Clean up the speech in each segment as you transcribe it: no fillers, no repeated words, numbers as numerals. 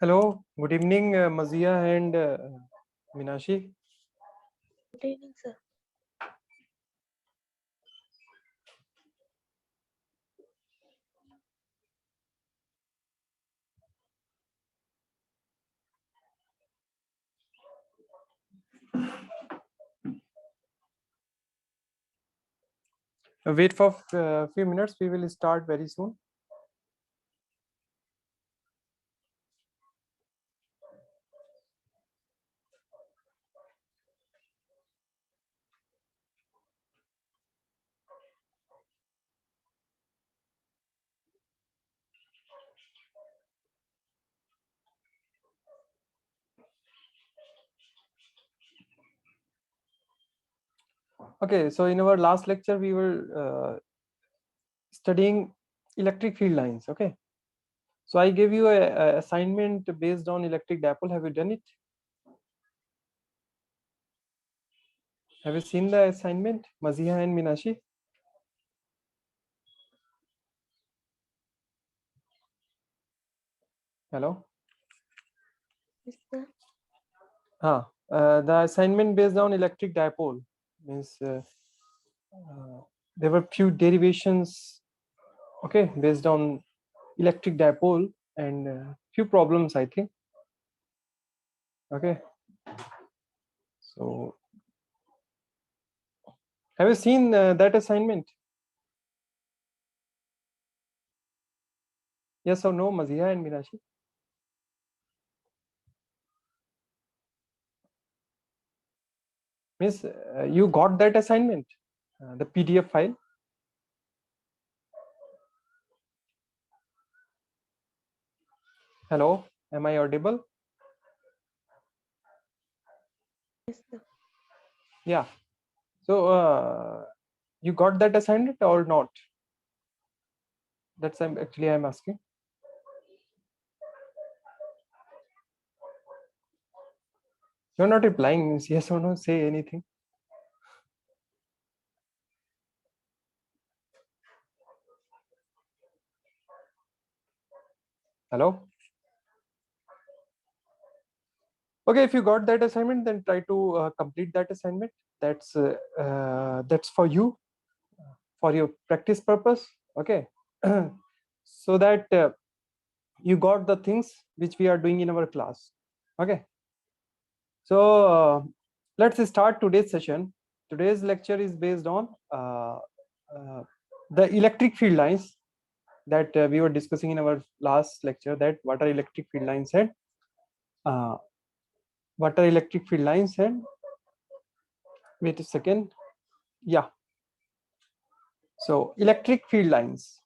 Hello, good evening, Mazia and Minashi. Good evening, sir. Wait for a few minutes, we will start very soon. Okay, so in our last lecture, we were studying electric field lines. Okay, so I gave you a assignment based on electric dipole. Have you done it? Have you seen the assignment, Mazia and Minashi? Hello? Yes, sir. The assignment based on electric dipole means there were few derivations, okay, based on electric dipole and few problems, I think. Okay, so have you seen that assignment? Yes or no, Mazia and Mirashi? Means you got that assignment, the PDF file. Hello, am I audible? Yes, sir. Yeah. So you got that assignment or not? That's I'm asking. You're not replying. Means yes or no. Say anything. Hello. Okay, if you got that assignment, then try to complete that assignment. That's for you, for your practice purpose. Okay. So that you got the things which we are doing in our class. Okay, so let's start today's session. Today's lecture is based on the electric field lines that we were discussing in our last lecture, that what are electric field lines and wait a second. Yeah, so electric field lines,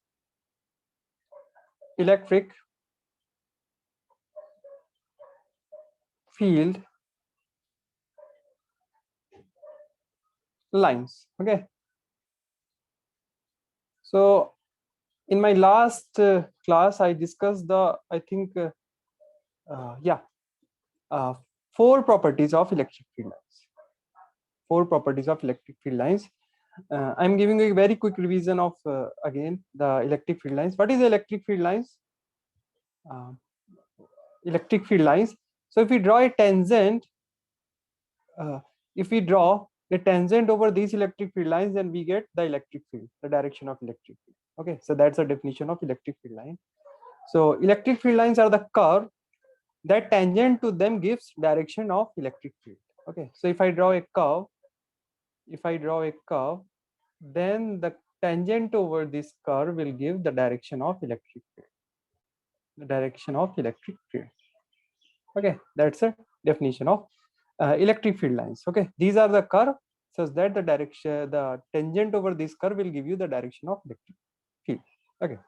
electric field lines. Okay, so in my last class I discussed the, I think four properties of electric field lines. Four properties of electric field lines. I'm giving a very quick revision of again the electric field lines. What is electric field lines? Electric field lines. So if we draw a tangent, if we draw a tangent over these electric field lines, then we get the electric field, the direction of electric field. Okay, so that's the definition of electric field line. So electric field lines are the curve that tangent to them gives direction of electric field. Okay, so if I draw a curve, then the tangent over this curve will give the direction of electric field. The direction of electric field. Okay, that's a definition of electric field lines. Okay, these are the curve such that the direction, the tangent over this curve will give you the direction of electric field. Okay,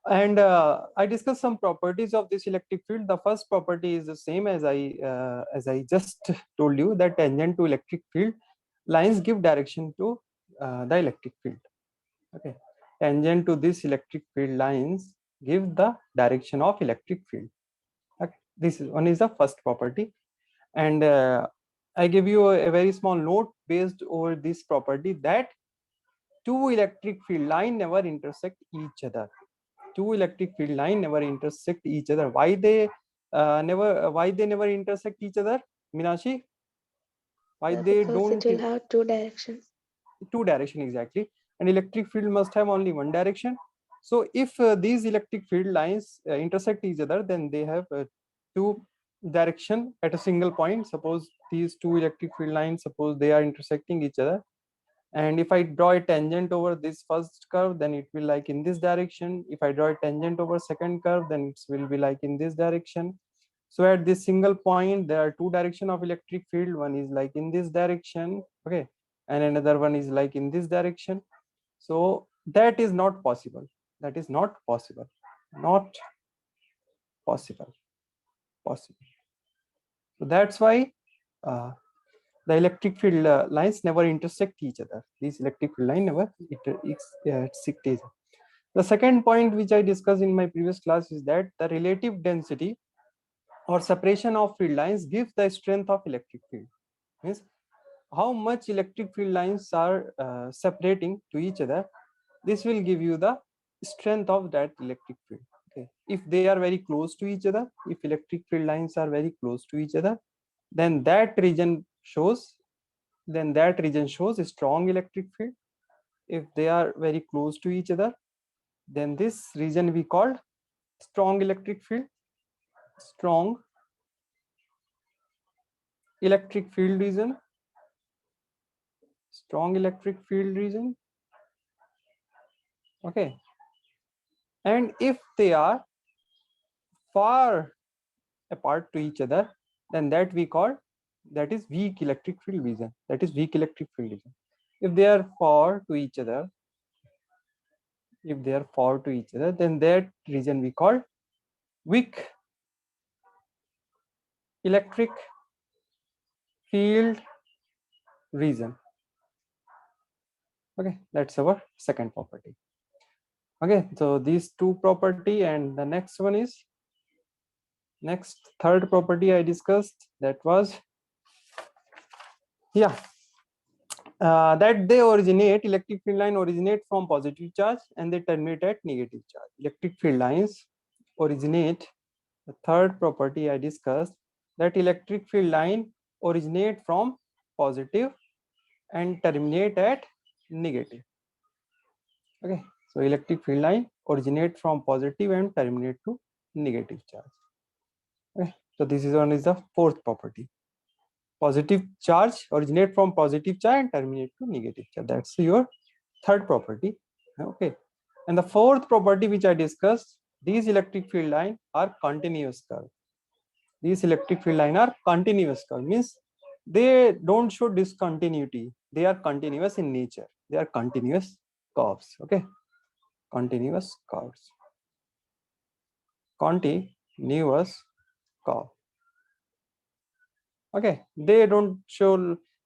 and I discussed some properties of this electric field. The first property is the same as I just told you, that tangent to electric field lines give direction to the electric field. Okay, tangent to this electric field lines give the direction of electric field. Okay, this is one, is the first property, and I give you a very small note based over this property, that two electric field line never intersect each other. two electric field line never intersect each other. Why they never intersect each other, Minashi? Why they Because it don't? will have two directions. Two direction exactly, and electric field must have only one direction. So if these electric field lines intersect each other, then they have two direction at a single point. Suppose these two electric field lines, suppose they are intersecting each other, and if I draw a tangent over this first curve, then it will like in this direction. If I draw a tangent over second curve, then it will be like in this direction. So at this single point, there are two direction of electric field. One is like in this direction, okay, and another one is like in this direction. So that is not possible. That is not possible. Not possible. Possible. So that's why uh, the electric field lines never intersect each other. These electric field line never intersect each other. The second point which I discussed in my previous class is that the relative density or separation of field lines gives the strength of electric field. Means how much electric field lines are separating to each other. This will give you the strength of that electric field. Okay, if they are very close to each other, if electric field lines are very close to each other, then that region shows a strong electric field. If they are very close to each other, then this region we called strong electric field. Strong electric field region. Strong electric field region. Okay, and if they are far apart to each other, then that we call, that is weak electric field region. That is weak electric field region. If they are far to each other, then that region we call weak electric field region. Okay, that's our second property. Okay, so these two property, and the next one is third property I discussed, that was that they originate, electric field line originate from positive charge and they terminate at negative charge. Electric field lines originate, the third property I discussed, that electric field line originate from positive and terminate at negative. Okay, so electric field line originate from positive and terminate to negative charge. Okay, so this is one is the fourth property. Positive charge originate from positive charge and terminate to negative charge. That's your third property. Okay, and the fourth property which I discussed, these electric field line are continuous curve. These electric field line are continuous curve, means they don't show discontinuity. They are continuous in nature. They are continuous curves. Okay, continuous curves. Continuous curve. Okay, they don't show,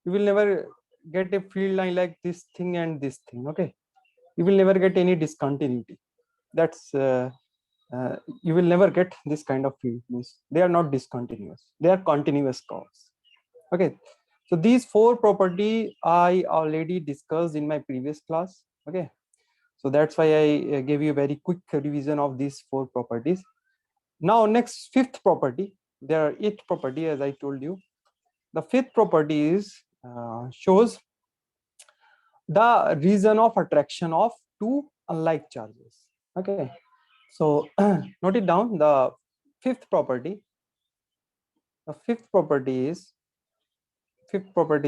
you will never get a field line like this thing and this thing. Okay, you will never get any discontinuity. That's you will never get this kind of field. Means they are not discontinuous, they are continuous curves. Okay, so these four property I already discussed in my previous class. Okay, so that's why I gave you a very quick revision of these four properties. Now next, fifth property. There are 8 property, as I told you. The fifth property is shows the reason of attraction of two unlike charges. Okay, so note it down. The fifth property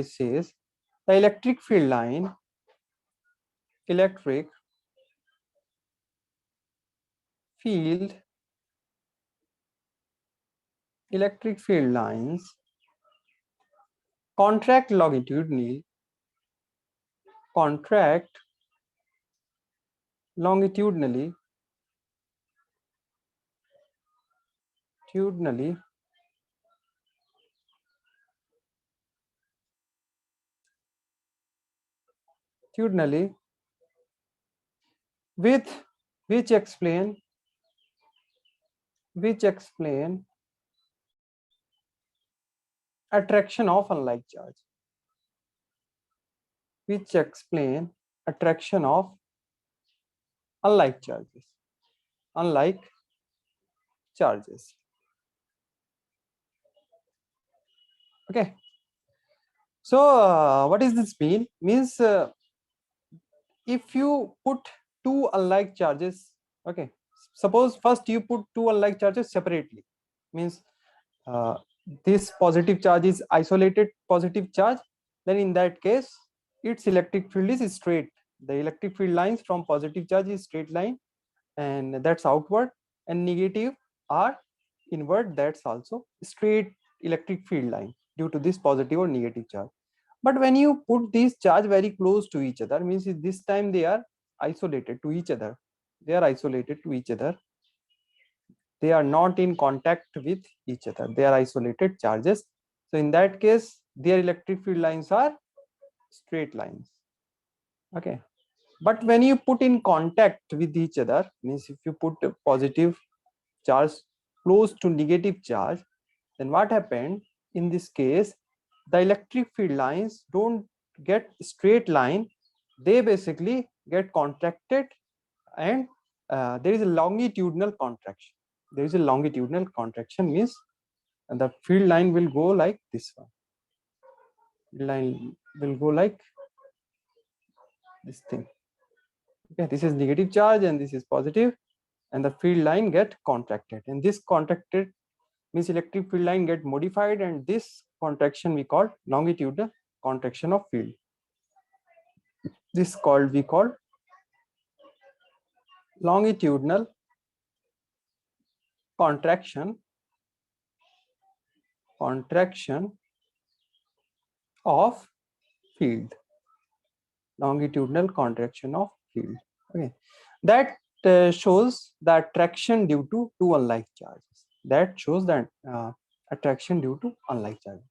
says the electric field line electric field lines contract longitudinally with which explain attraction of unlike charge, attraction of unlike charges. unlike charges. Okay, so what does this mean? Means if you put two unlike charges, okay, suppose first you put two unlike charges separately, means uh, this positive charge is isolated positive charge, then in that case its electric field is straight. The electric field lines from positive charge is straight line, and that's outward, and negative are inward, that's also straight electric field line due to this positive or negative charge. But when you put these charge very close to each other, means this time they are isolated to each other, they are isolated to each other, they are not in contact with each other, they are isolated charges. So in that case their electric field lines are straight lines. Okay, but when you put in contact with each other, means if you put a positive charge close to negative charge, then what happened in this case, the electric field lines don't get straight line, they basically get contracted, and there is a longitudinal contraction. There is a longitudinal contraction, means the field line will go like this one, line will go like this thing. Okay, this is negative charge and this is positive, and the field line get contracted, and this contracted means electric field line get modified, and this contraction we call longitudinal contraction of field. This called we call longitudinal contraction of field, longitudinal contraction of field. Okay, that shows the attraction due to two unlike charges, that shows that attraction due to unlike charges.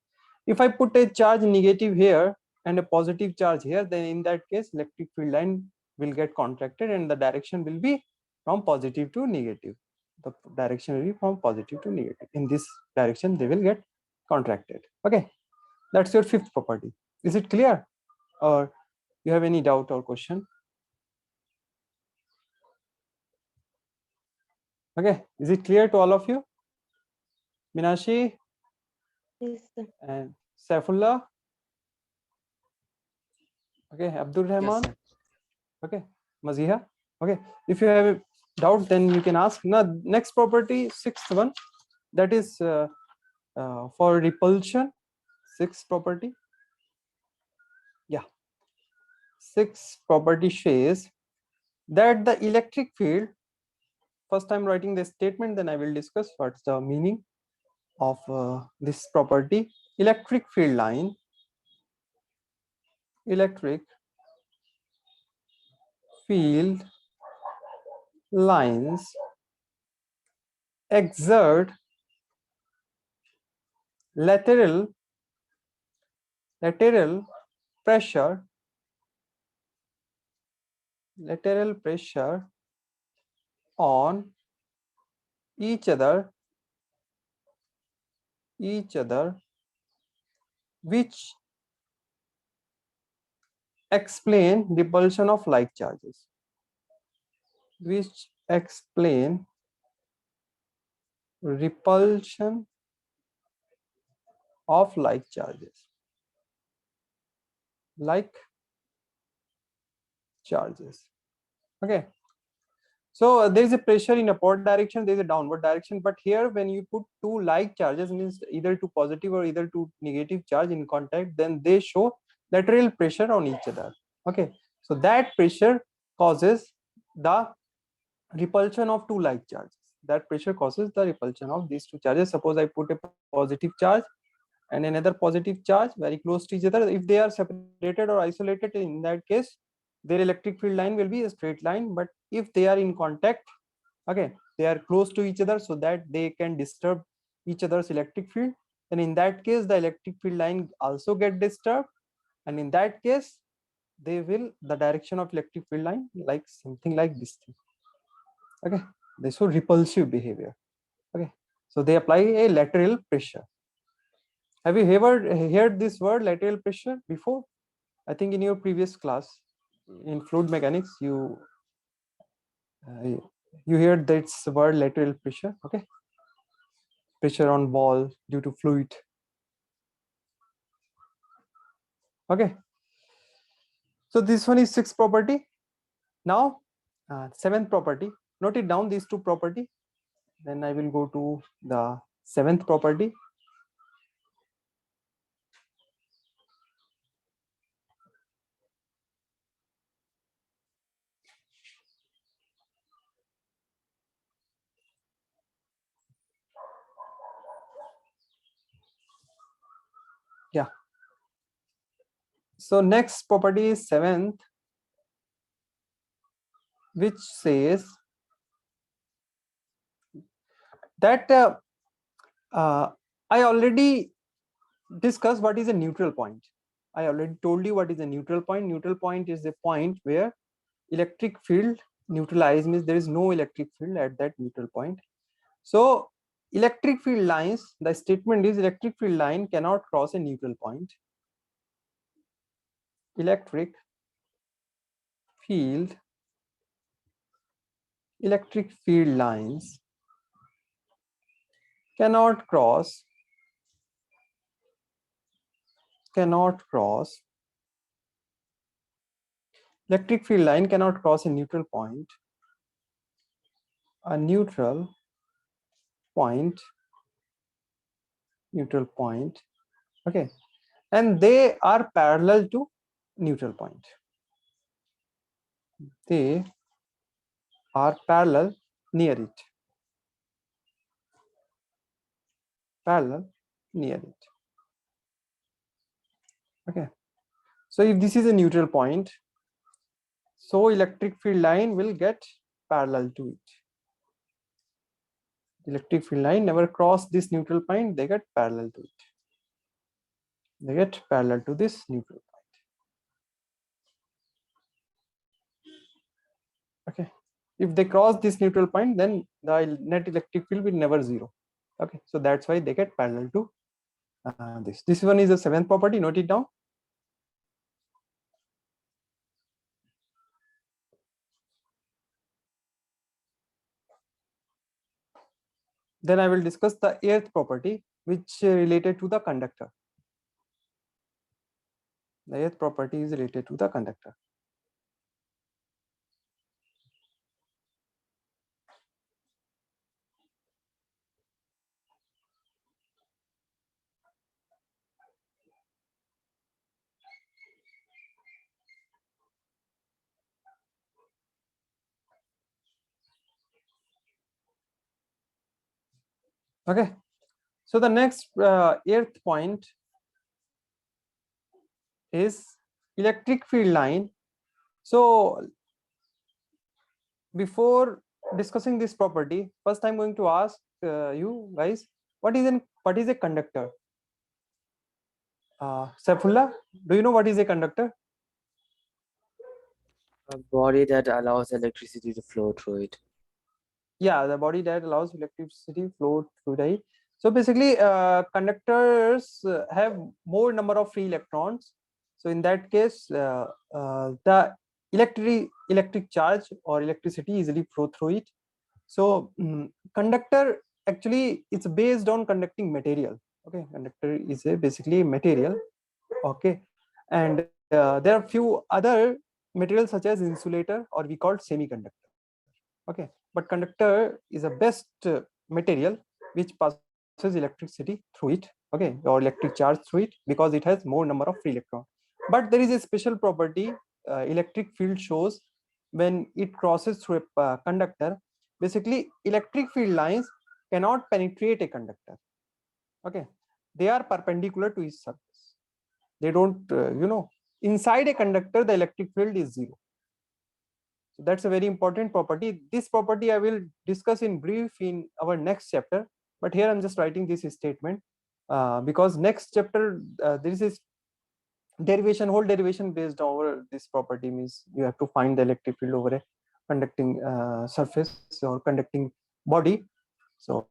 If I put a charge negative here and a positive charge here, then in that case electric field line will get contracted, and the direction will be from positive to negative. The direction will be from positive to negative. In this direction they will get contracted. Okay, that's your fifth property. Is it clear, or you have any doubt or question? Okay, is it clear to all of you? Minashi Yes, sir. and Saifullah? Okay, Abdul Yes, Rahman? sir. Okay, Maziha? Okay, if you have a doubt, then you can ask. Now, next property, sixth one, that is for repulsion. Sixth property. Yeah. Sixth property says that the electric field, first I'm writing the statement, then I will discuss what's the meaning of this property. Electric field line, electric field lines exert lateral pressure on each other which explain repulsion of like charges, which explain repulsion of like charges, okay. So there is a pressure in upward direction, there is a downward direction, but here when you put two like charges, means either two positive or either two negative charge in contact, then they show lateral pressure on each other. Okay, so that pressure causes the repulsion of two like charges. That pressure causes the repulsion of these two charges. Suppose I put a positive charge and another positive charge very close to each other. If they are separated or isolated, in that case their electric field line will be a straight line, but if they are in contact, okay, they are close to each other so that they can disturb each other's electric field, then in that case the electric field line also get disturbed, and in that case they will, the direction of electric field line like something like this thing. Okay, they show repulsive behavior. Okay, so they apply a lateral pressure. Have you ever heard this word lateral pressure before? I think in your previous class in fluid mechanics you You hear that's word lateral pressure. Okay, pressure on ball due to fluid. Okay, so this one is sixth property. Now seventh property, note it down, these two property, then I will go to the seventh property. Yeah, so next property is seventh, which says that I already discussed what is a neutral point. I already told you what is a neutral point. Neutral point is the point where electric field neutralized, means there is no electric field at that neutral point. So electric field lines, the statement is electric field line cannot cross a neutral point. Electric field lines cannot cross electric field line cannot cross a neutral point, a neutral point, okay, and they are parallel to neutral point. They are parallel near it. Okay, so if this is a neutral point, so electric field line will get parallel to it. Electric field line never cross this neutral point, they get parallel to it. They get parallel to this neutral point. Okay, if they cross this neutral point, then the net electric field will never zero. Okay, so that's why they get parallel to this one is the seventh property, note it down. Then I will discuss the eighth property, which related to the conductor. The eighth property is related to the conductor. Okay, so the next eighth point is electric field line. So before discussing this property, first I'm going to ask you guys, what is a conductor? Saifullah, do you know what is a conductor? A body that allows electricity to flow through it. Yeah, the body that allows electricity flow through it. So basically conductors have more number of free electrons. So in that case the electric charge or electricity easily flow through it. So conductor actually it's based on conducting material. Okay, conductor is basically material. Okay, and there are few other materials such as insulator, or we call semiconductor. Okay, but conductor is a best material which passes electricity through it, okay, or electric charge through it, because it has more number of free electrons. But there is a special property electric field shows when it crosses through a conductor. Basically electric field lines cannot penetrate a conductor. Okay, they are perpendicular to its surface. They don't inside a conductor the electric field is zero. So that's a very important property. This property I will discuss in brief in our next chapter, but here I'm just writing this statement because next chapter there is a whole derivation based over this property. Means you have to find the electric field over a conducting surface or conducting body. So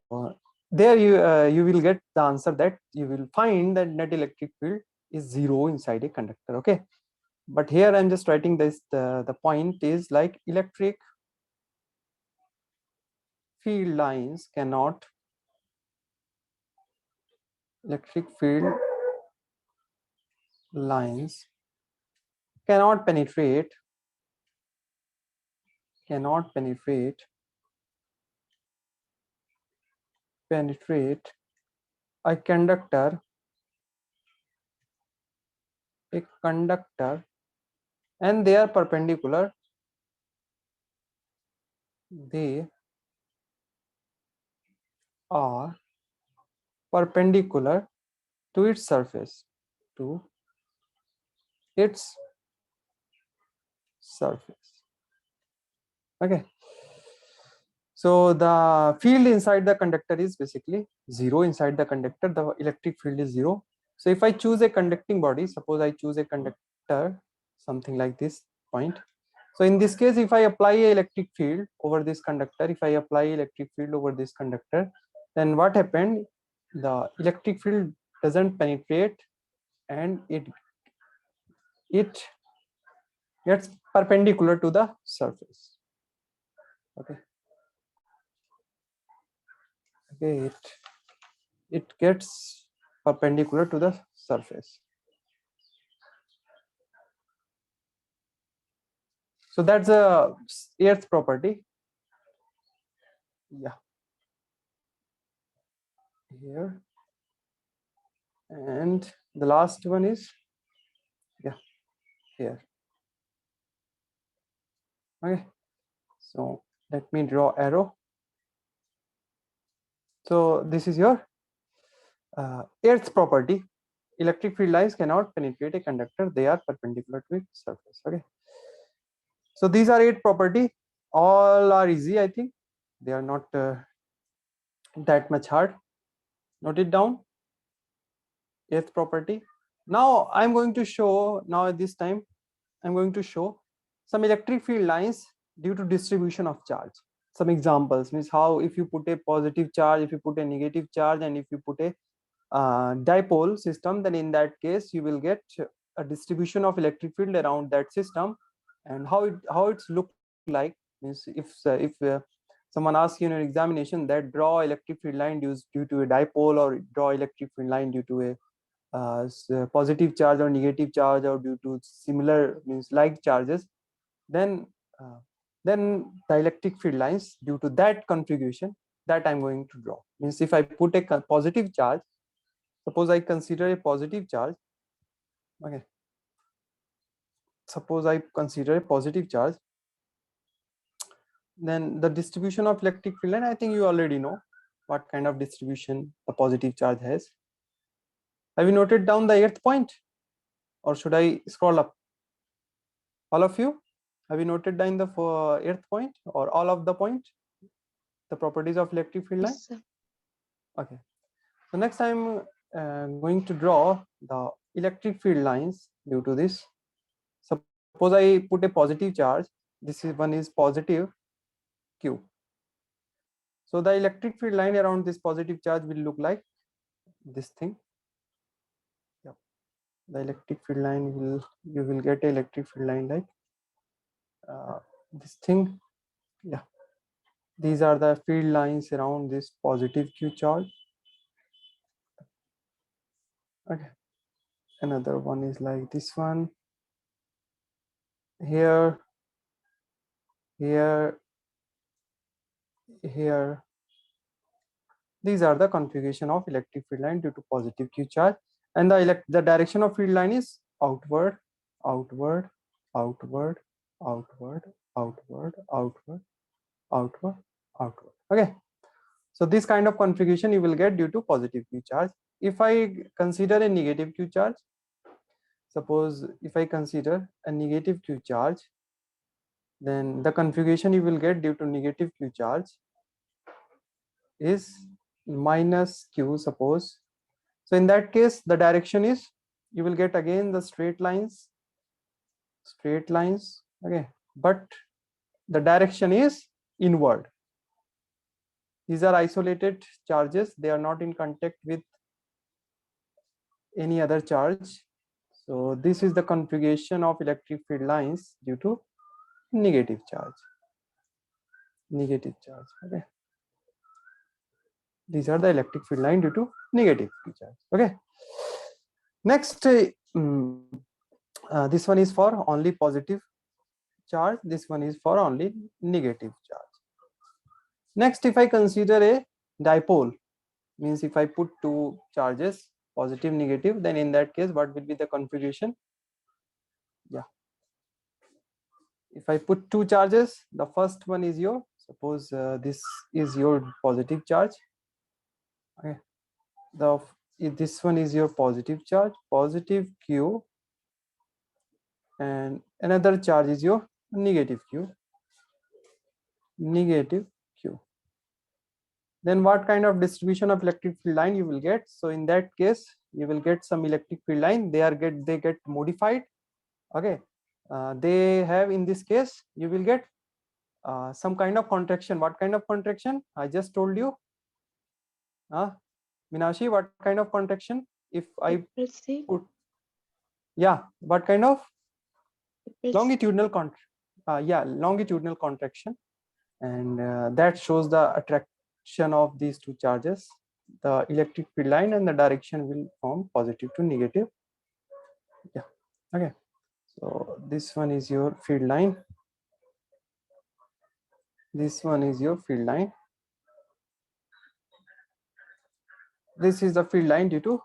there you will get the answer that you will find that net electric field is zero inside a conductor. Okay, but here I'm just writing this, the point is like electric field lines cannot electric field lines cannot penetrate a conductor and they are perpendicular to its surface okay. So the field inside the conductor is basically zero. Inside the conductor the electric field is zero. So if I choose a conducting body, suppose I choose a conductor something like this point. So in this case, if I apply a electric field over this conductor, then what happened? The electric field doesn't penetrate and it gets perpendicular to the surface. Okay. It gets perpendicular to the surface. So that's a earth property. Yeah. Here. And the last one is here. Okay. So let me draw arrow. So this is your earth property. Electric field lines cannot penetrate a conductor. They are perpendicular to its surface. Okay. So these are 8 property. All are easy, I think. They are not that much hard. Note it down. Earth property. Now I'm going to show, now at this time I'm going to show some electric field lines due to distribution of charge. Some examples means how if you put a positive charge, if you put a negative charge, and if you put a dipole system, then in that case you will get a distribution of electric field around that system, and how it's look like. Means if someone asks you in an examination that draw electric field line due to a dipole, or draw electric field line due to a positive charge or negative charge, or due to similar means like charges, then the electric field lines due to that configuration that I'm going to draw. Means if I put a positive charge, suppose I consider a positive charge. Okay. Suppose I consider a positive charge, then the distribution of electric field line, I think you already know what kind of distribution the positive charge has. Have you noted down the 8th point, or should I scroll up? All of you, have you noted down the 8th point or all of the point, the properties of electric field line? Yes, sir. Okay. So next I'm going to draw the electric field lines due to this. Suppose I put a positive charge. This is one is positive Q. So the electric field line around this positive charge will look like this thing. Yep. The electric field line you will get an electric field line like this thing. Yeah. These are the field lines around this positive Q charge. Okay. Another one is like this one. Here. These are the configuration of electric field line due to positive Q charge, and the direction of field line is outward, outward, outward, outward, outward, outward, outward, outward. Okay. So this kind of configuration you will get due to positive Q charge. If I consider a negative Q charge, suppose if I consider a negative Q charge, then the configuration you will get due to negative Q charge is minus Q, suppose. So in that case, the direction is, you will get again the straight lines, okay, but the direction is inward. These are isolated charges, they are not in contact with any other charge. So this is the configuration of electric field lines due to negative charge, okay. These are the electric field line due to negative free charge. Okay. Next, this one is for only positive charge. This one is for only negative charge. Next, if I consider a dipole, means if I put two charges, positive, negative, then in that case, what will be the configuration? Yeah. If I put two charges, the first one is your, suppose this is your positive charge. Okay. This one is your positive charge, positive Q, and another charge is your negative Q, negative Q. Then what kind of distribution of electric field line you will get? So in that case, you will get some electric field line. They get modified. Okay, they have, in this case you will get some kind of contraction. What kind of contraction? I just told you. Minashi, what kind of contraction? If I Repulsive. put, yeah, what kind of? Repulsive. Longitudinal longitudinal contraction, and that shows the attraction of these two charges. The electric field line and the direction will form positive to negative. Yeah. Okay. So this one is your field line. This one is your field line. This is the field line due to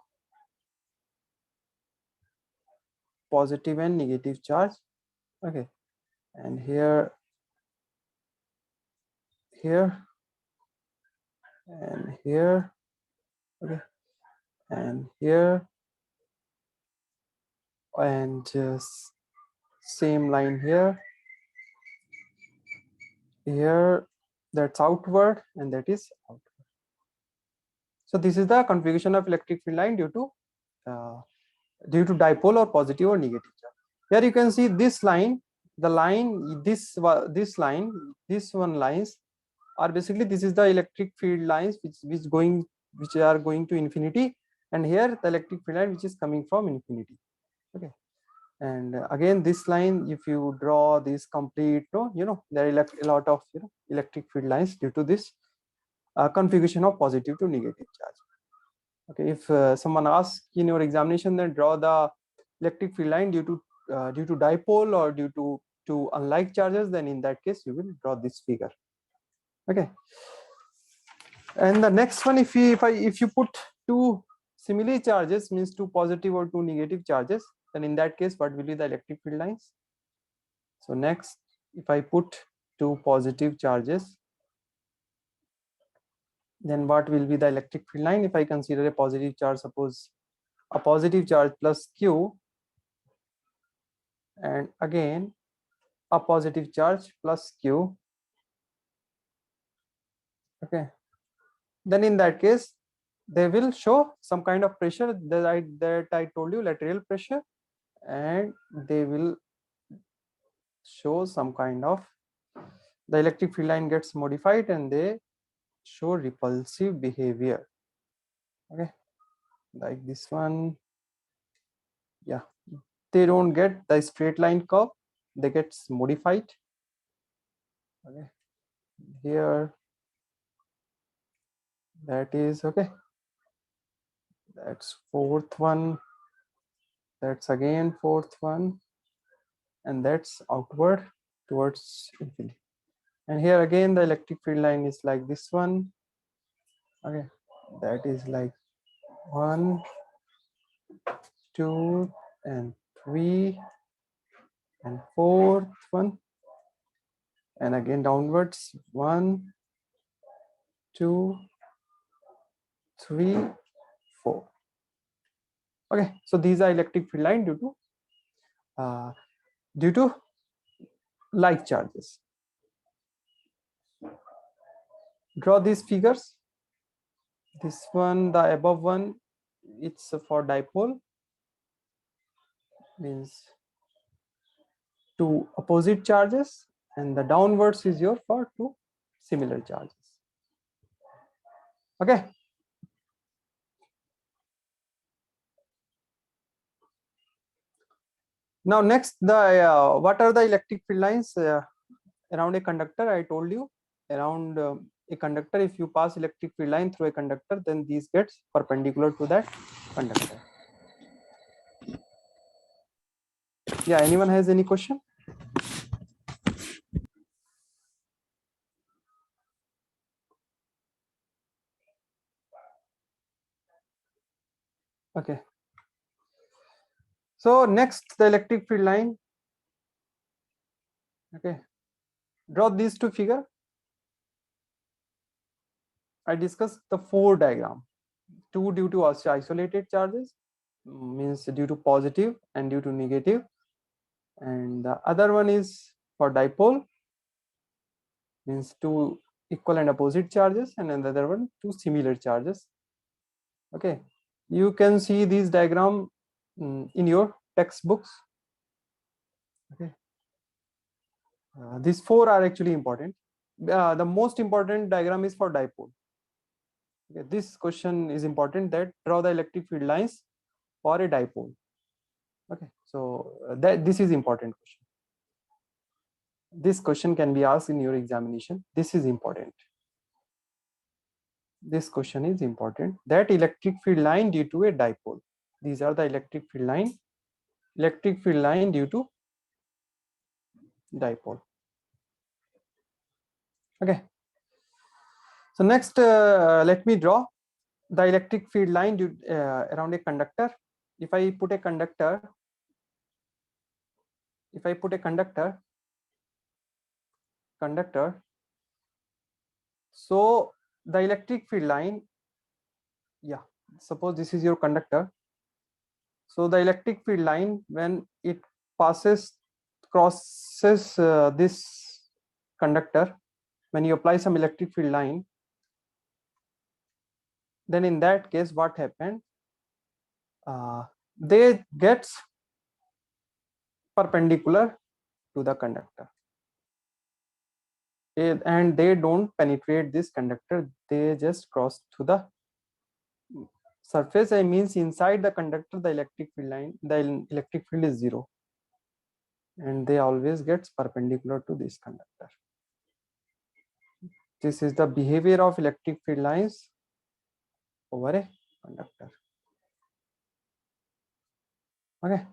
positive and negative charge. Okay. And here, and here, okay, and here, and just same line here, that's outward, and that is outward. So this is the configuration of electric field line due to dipole or positive or negative charge. Here you can see this line, the line, this line, this one lines are basically, this is the electric field lines which are going to infinity, and here the electric field line which is coming from infinity. Okay. And again, this line, if you draw this complete, there are a lot of electric field lines due to this configuration of positive to negative charge. Okay, if someone asks in your examination, then draw the electric field line due to dipole or due to unlike charges, then in that case you will draw this figure. Okay. And the next one, if you put two similar charges, means two positive or two negative charges, then in that case what will be the electric field lines? So next, if I put two positive charges, then what will be the electric field line? If I consider a positive charge, suppose a positive charge plus Q, and again a positive charge plus Q. Okay, then in that case they will show some kind of pressure that I told you, lateral pressure, and they will show some kind of, the electric field line gets modified and they show repulsive behavior. Okay, like this one. Yeah, they don't get the straight line curve, they get modified. Okay, here that is, okay, that's fourth one, that's again fourth one, and that's outward towards infinity. And here again the electric field line is like this one. Okay, that is like 1, 2, and 3, and fourth one, and again downwards 1, 2, 3, 4. Okay, so these are electric field line due to like charges. Draw these figures. This one, the above one, it's for dipole, means two opposite charges, and the downwards is your for two similar charges. Okay. Now next, the what are the electric field lines around a conductor? I told you around a conductor, if you pass electric field line through a conductor, then these gets perpendicular to that conductor. Yeah, anyone has any question? Okay. So next, the electric field line. Okay. Draw these two figure. I discussed the four diagram. Two due to isolated charges, means due to positive and due to negative, and the other one is for dipole, means two equal and opposite charges, and another one two similar charges. Okay, you can see these diagram in your textbooks. Okay, these four are actually important. The most important diagram is for dipole. Okay, this question is important, that draw the electric field lines for a dipole. Okay, so that this is important question. This question can be asked in your examination. This is important. This question is important, that electric field line due to a dipole. These are the electric field line due to dipole. Okay, so next let me draw the electric field line around a conductor. If I put a conductor, so the electric field line, yeah, suppose this is your conductor. So the electric field line, when it crosses this conductor, when you apply some electric field line, then in that case what happened, they gets perpendicular to the conductor, and they don't penetrate this conductor, they just cross to the surface. I means inside the conductor the electric field is zero, and they always gets perpendicular to this conductor. This is the behavior of electric field lines over a conductor. Okay,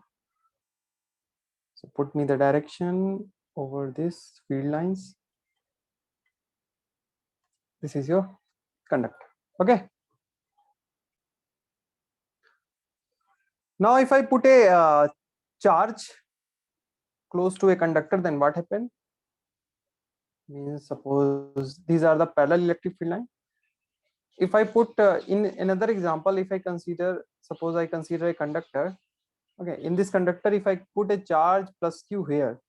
so put me the direction over this field lines. This is your conductor. Okay, now if I put a charge close to a conductor, then what happened? Means suppose these are the parallel electric field line. If I put in another example, if I consider, suppose I consider a conductor. Okay, in this conductor, if I put a charge plus q here,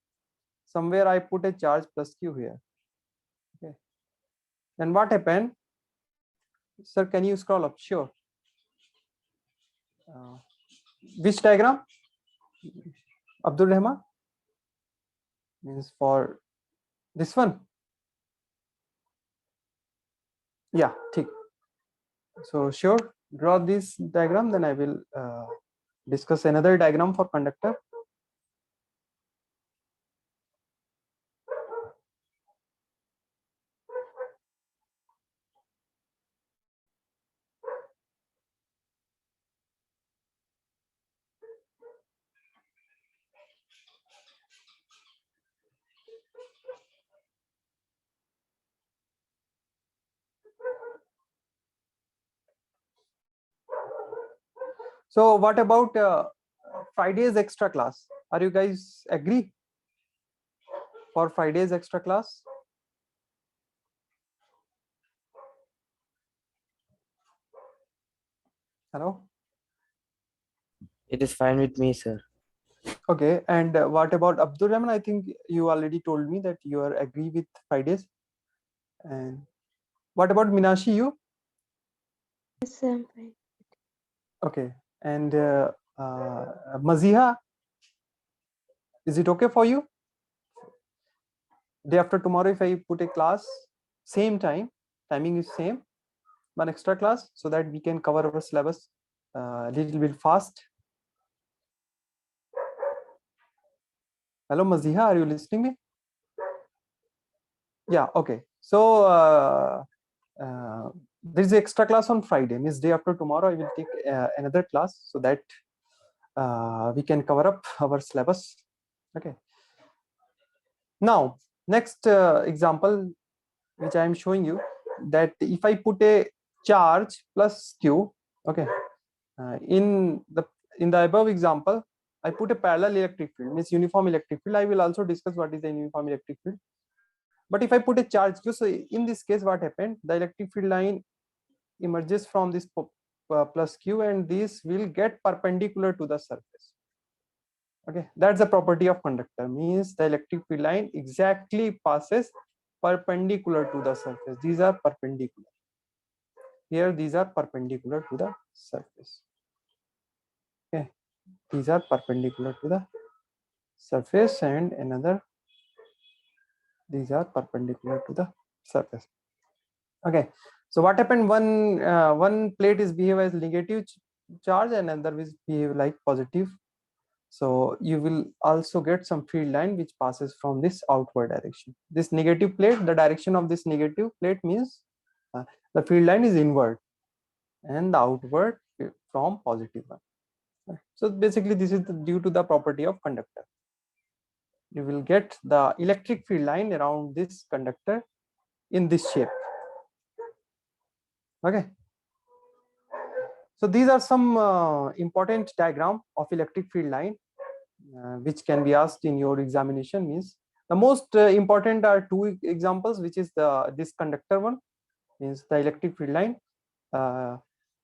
somewhere I put a charge plus q here. Okay, then what happened? Sir, can you scroll up? Sure. Which diagram? Abdul Rahman? Means for this one? Yeah, ठीक. So sure, draw this diagram, then I will discuss another diagram for conductor. So what about Friday's extra class? Are you guys agree for Friday's extra class? Hello? It is fine with me, sir. Okay, and what about Abdul Rahman? I think you already told me that you are agree with Fridays. And what about Minashi? You? Yes, I'm fine. Okay, and Maziha, is it okay for you? Day after tomorrow, if I put a class, same timing is same, one extra class, so that we can cover our syllabus a little bit fast. Hello, Maziha, are you listening me? Yeah, okay. So there is extra class on Friday, means day after tomorrow I will take another class, so that we can cover up our syllabus. Okay. Now next example which I am showing you, that if I put a charge plus Q, okay, in the above example I put a parallel electric field, means uniform electric field. I will also discuss what is the uniform electric field. But if I put a charge Q, so in this case what happened, the electric field line emerges from this plus Q, and this will get perpendicular to the surface. Okay, that's the property of conductor, means the electric field line exactly passes perpendicular to the surface. These are perpendicular. Here these are perpendicular to the surface. Okay, these are perpendicular to the surface, and another, these are perpendicular to the surface. Okay, so what happened, one plate is behave as negative charge and another is behave like positive. So you will also get some field line which passes from this outward direction. This negative plate, the direction of this negative plate means the field line is inward, and the outward from positive one. So basically this is due to the property of conductor. You will get the electric field line around this conductor in this shape. Okay, so these are some important diagram of electric field line which can be asked in your examination. Means the most important are two examples, which is this conductor one, means the electric field line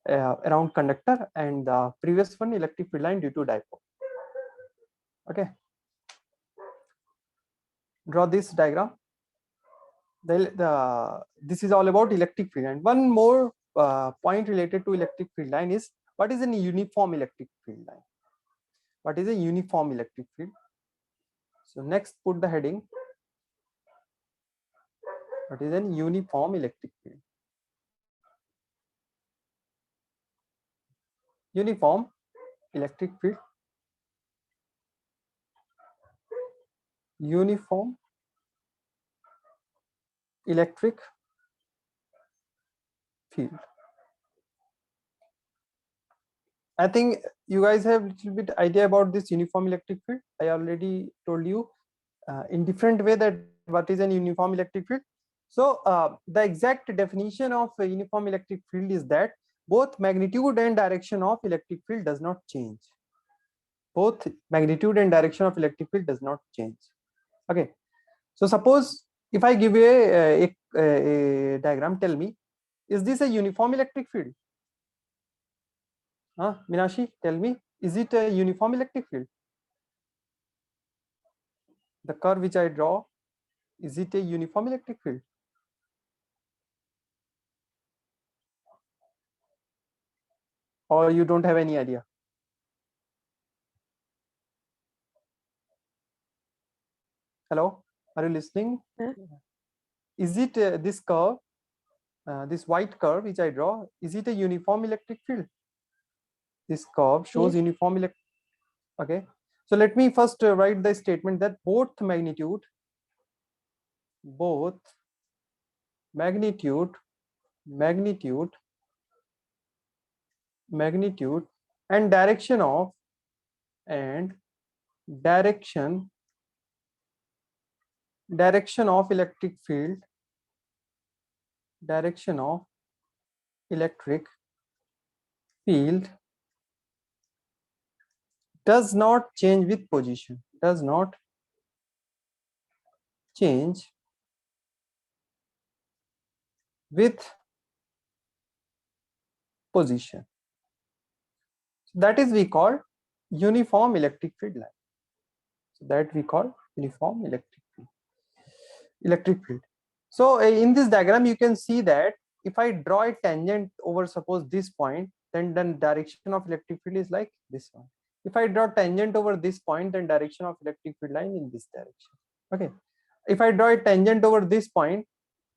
around conductor, and the previous one, electric field line due to dipole. Okay, draw this diagram. This is all about electric field line. One more point related to electric field line is, what is a uniform electric field line? What is a uniform electric field? So next put the heading, what is an uniform electric field? Uniform electric field, uniform electric field. I think you guys have a little bit idea about this uniform electric field. I already told you in different way that what is an uniform electric field. So the exact definition of a uniform electric field is that both magnitude and direction of electric field does not change. Both magnitude and direction of electric field does not change. Okay, so suppose if I give you a diagram, tell me, is this a uniform electric field? Minashi, tell me, is it a uniform electric field? The curve which I draw, is it a uniform electric field? Or you don't have any idea? Hello, are you listening? Huh? Is it this curve, this white curve which I draw, is it a uniform electric field? This curve shows Yes. uniform electric. Okay, so let me first write the statement that both magnitude and direction of electric field, does not change with position, does not change with position. So that is we call uniform electric field line. So that we call uniform electric field. So in this diagram you can see that if I draw a tangent over suppose this point, then direction of electric field is like this one. If I draw tangent over this point, then direction of electric field line in this direction. Okay, if I draw a tangent over this point,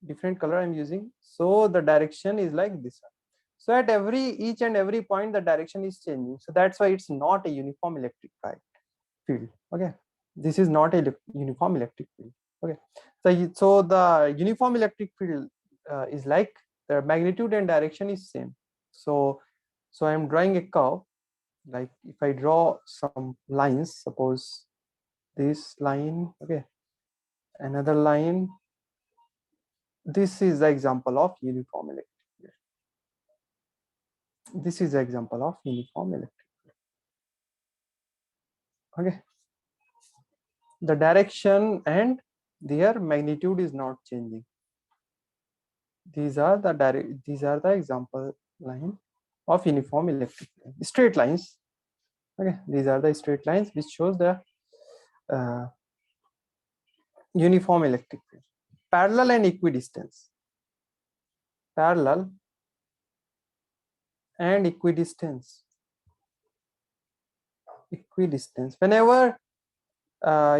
different color I'm using, so the direction is like this one. So at each and every point the direction is changing, so that's why it's not a uniform electric field. Okay, this is not a uniform electric field. Okay, so the uniform electric field is like their magnitude and direction is same. So I am drawing a curve. Like if I draw some lines, suppose this line, okay, another line. This is the example of uniform electric field. This is the example of uniform electric field. Okay, the direction and their magnitude is not changing. These are the example line of uniform electric field. Straight lines. Okay, these are the straight lines which shows the uniform electric field. Parallel and equidistance. Parallel and equidistance. Equidistance. Whenever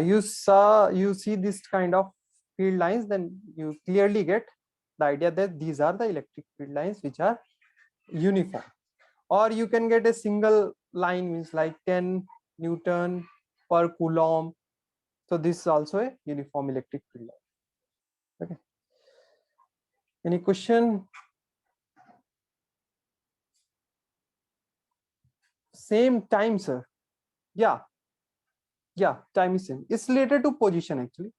you see this kind of field lines, then you clearly get the idea that these are the electric field lines which are uniform. Or you can get a single line, means like 10 Newton per Coulomb. So this is also a uniform electric field line. Okay. Any question? Same time, sir. Yeah, time is same. It's related to position actually.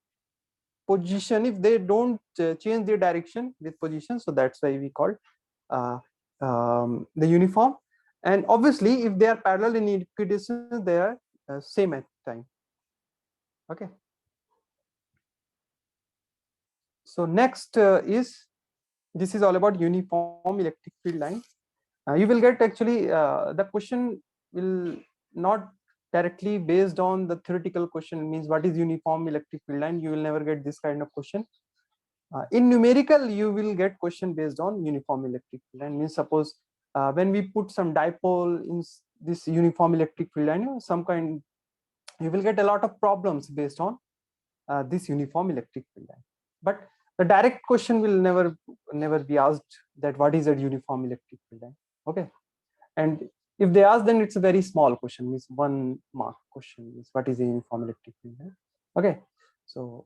Position, if they don't change their direction with position, so that's why we call the uniform. And obviously if they are parallel in equidistance, they are same at time. Okay, so next this is all about uniform electric field line. You will get actually the question will not directly based on the theoretical question, means what is uniform electric field line. You will never get this kind of question. In numerical, you will get question based on uniform electric field line. Means suppose when we put some dipole in this uniform electric field line, some kind, you will get a lot of problems based on this uniform electric field line. But the direct question will never be asked that what is a uniform electric field line. Okay, and if they ask, then it's a very small question, means 1 mark question, is what is a uniform electric field line. Okay, so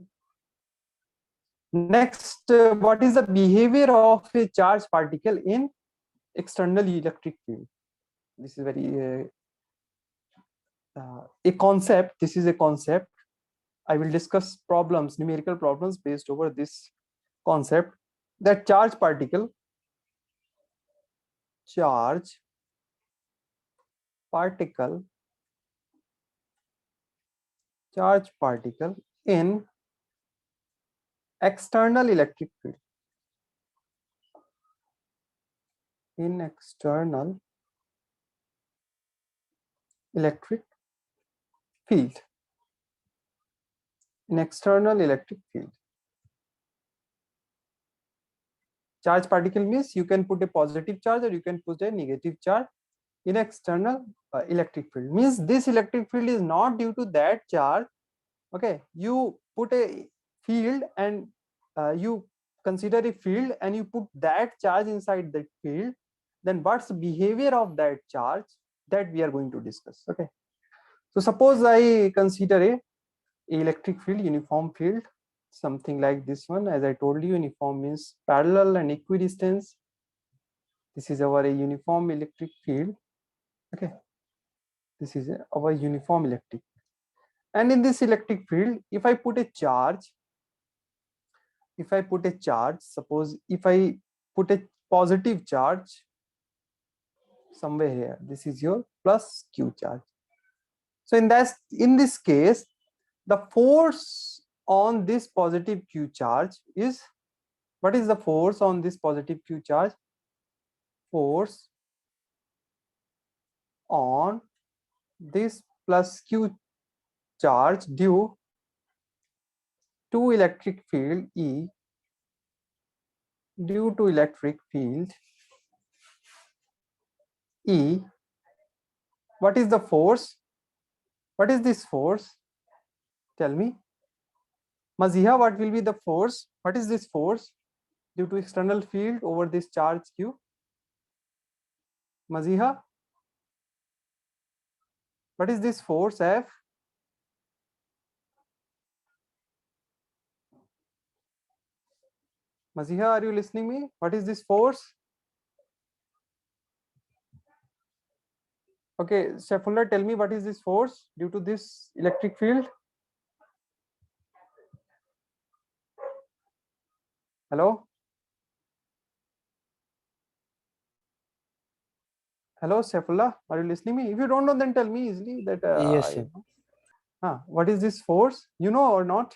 next, what is the behavior of a charged particle in external electric field? This is very a concept. This is a concept. I will discuss problems, numerical problems based over this concept. That charged particle in external electric field. In external electric field. In external electric field. Charge particle means you can put a positive charge or you can put a negative charge in external electric field. Means this electric field is not due to that charge. Okay, you put a field and you consider a field and you put that charge inside that field, then what's the behavior of that charge, that we are going to discuss. Okay, so suppose I consider a electric field, uniform field, something like this one. As I told you, uniform means parallel and equidistance. This is our uniform electric field. Okay, this is our uniform electric field. And in this electric field, if I put a charge, suppose if I put a positive charge somewhere here, this is your plus q charge. So in this case, the force on this positive q charge is, what is the force on this positive q charge? Force on this plus q charge due to electric field E, due to electric field E. What is the force? What is this force? Tell me. Maziha, what will be the force? What is this force due to external field over this charge Q? Maziha, what is this force F? Maziha, are you listening me? What is this force? Okay, Saifullah, tell me what is this force due to this electric field? Hello? Hello, Saifullah, are you listening me? If you don't know, then tell me easily that Yes, sir. what is this force? You know or not?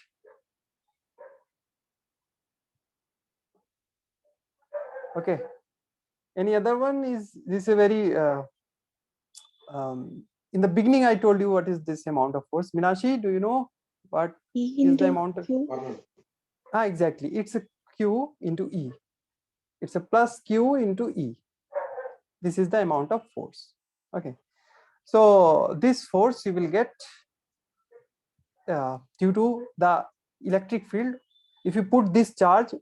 Okay. Any other one? Is this a very in the beginning I told you what is this amount of force. Minashi, do you know what E is the into amount of Q. exactly, it's a Q into E. It's a plus Q into E. This is the amount of force. Okay, so this force you will get due to the electric field if you put this charge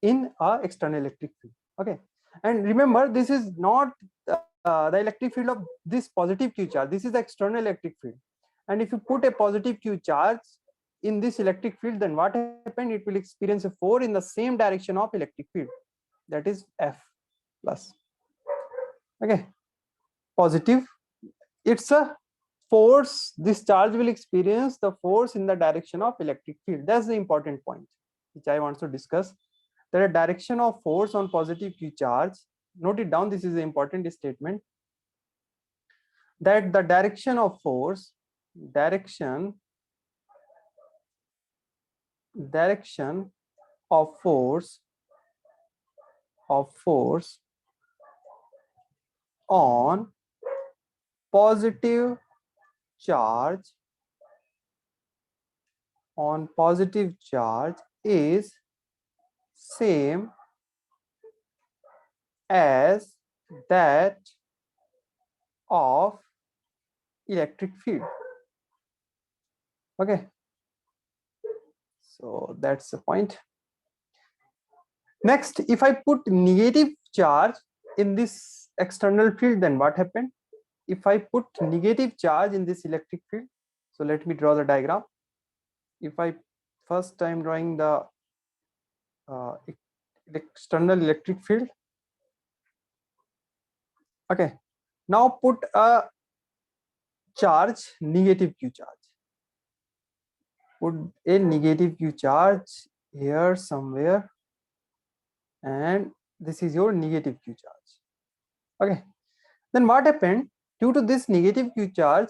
in a external electric field. Okay, and remember, this is not the electric field of this positive Q charge. This is the external electric field, and if you put a positive Q charge in this electric field, then what happened? It will experience a force in the same direction of electric field, that is F plus. Okay, positive, it's a force. This charge will experience the force in the direction of electric field. That's the important point which I want to discuss. That a direction of force on positive Q charge, note it down, this is an important statement, that the direction of force, direction of force on positive charge is same as that of electric field. Okay, so that's the point. Next, if I put negative charge in this external field, then what happened? If I put negative charge in this electric field, so let me draw the diagram. If I first time drawing the external electric field. Okay, now put a charge, negative Q charge. Put a negative Q charge here somewhere, and this is your negative Q charge. Okay, then what happened? Due to this negative Q charge,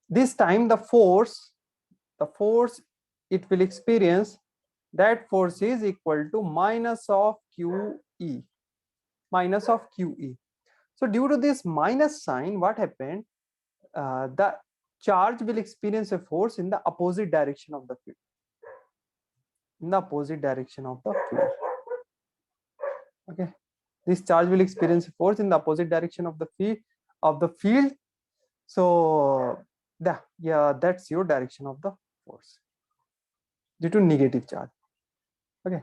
this time the force it will experience, that force is equal to minus of QE, minus of QE. So due to this minus sign, what happened? The charge will experience a force in the opposite direction of the field. In the opposite direction of the field. Okay, this charge will experience a force in the opposite direction of the field. So that's your direction of the force due to negative charge. Okay,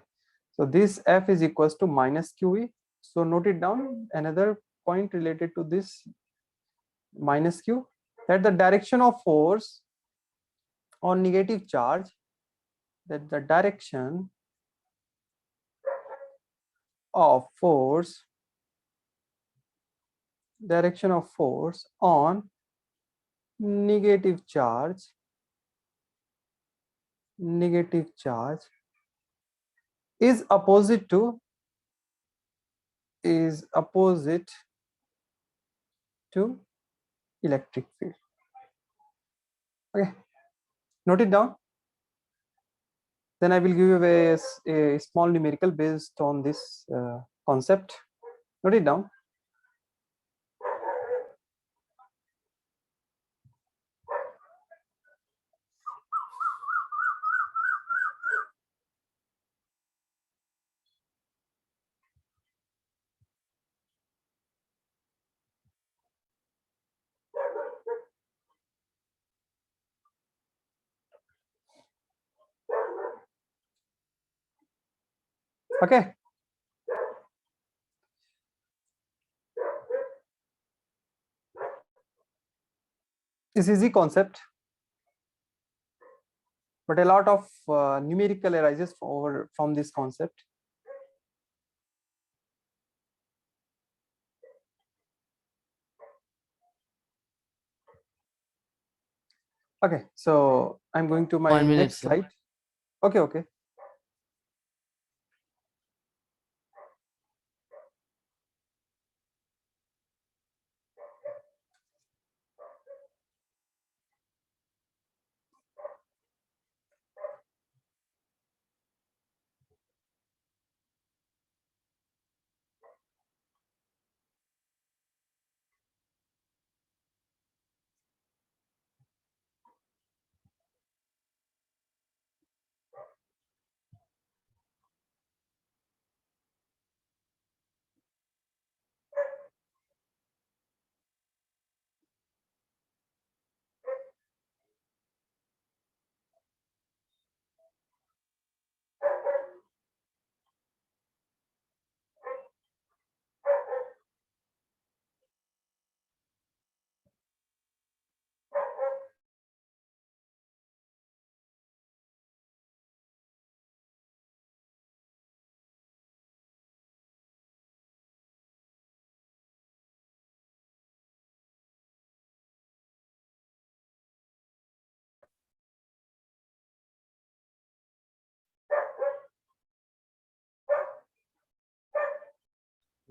so this F is equals to minus QE. So note it down. Another point related to this minus Q, that the direction of force on negative charge, that the direction of force on negative charge is opposite to electric field. Okay, note it down. Then I will give you a small numerical based on this concept. Note it down. Okay, this is the concept. but a lot of numerical arises from this concept. Okay, so I'm going to my 1 minute, next sir. slide. Okay, okay.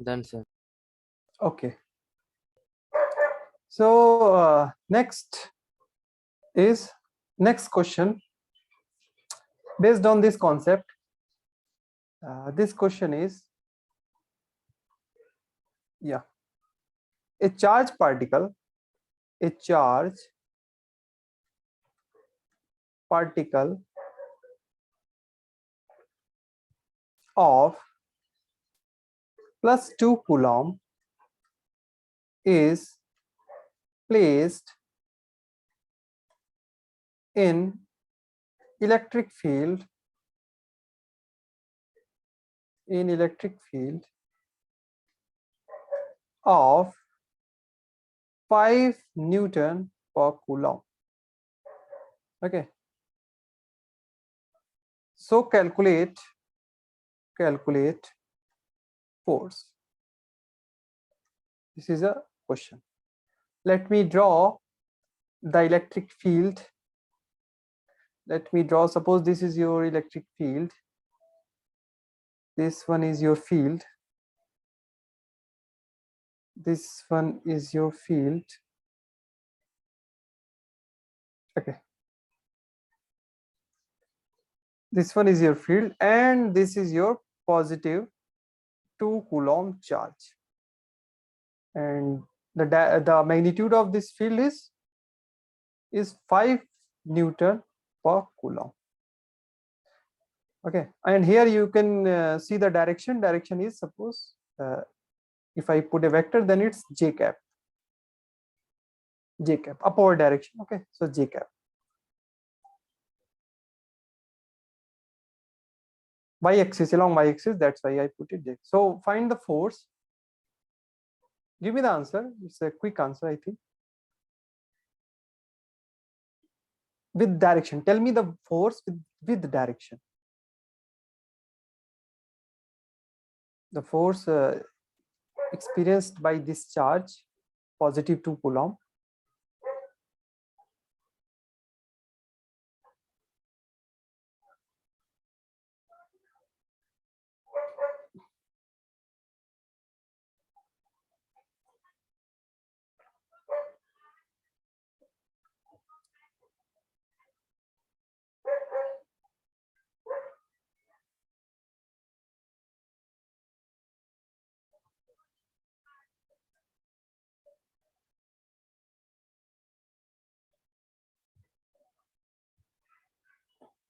Done, sir. Okay. So next question based on this concept. This question is, yeah, a charge particle of plus 2 coulomb is placed in electric field of 5 Newton per coulomb. Okay, so calculate force. This is a question. Let me draw the electric field. Let me draw, suppose this is your electric field, this one is your field, this one is your field. Okay, this one is your field and this is your positive 2 coulomb charge, and the magnitude of this field is 5 Newton per coulomb. Okay, and here you can see the direction is, suppose if I put a vector, then it's j cap upward direction. Okay, so j cap y-axis, along y-axis, that's why I put it there. So find the force. Give me the answer. It's a quick answer, I think. With direction, tell me the force with direction. The force experienced by this charge, positive 2 coulomb.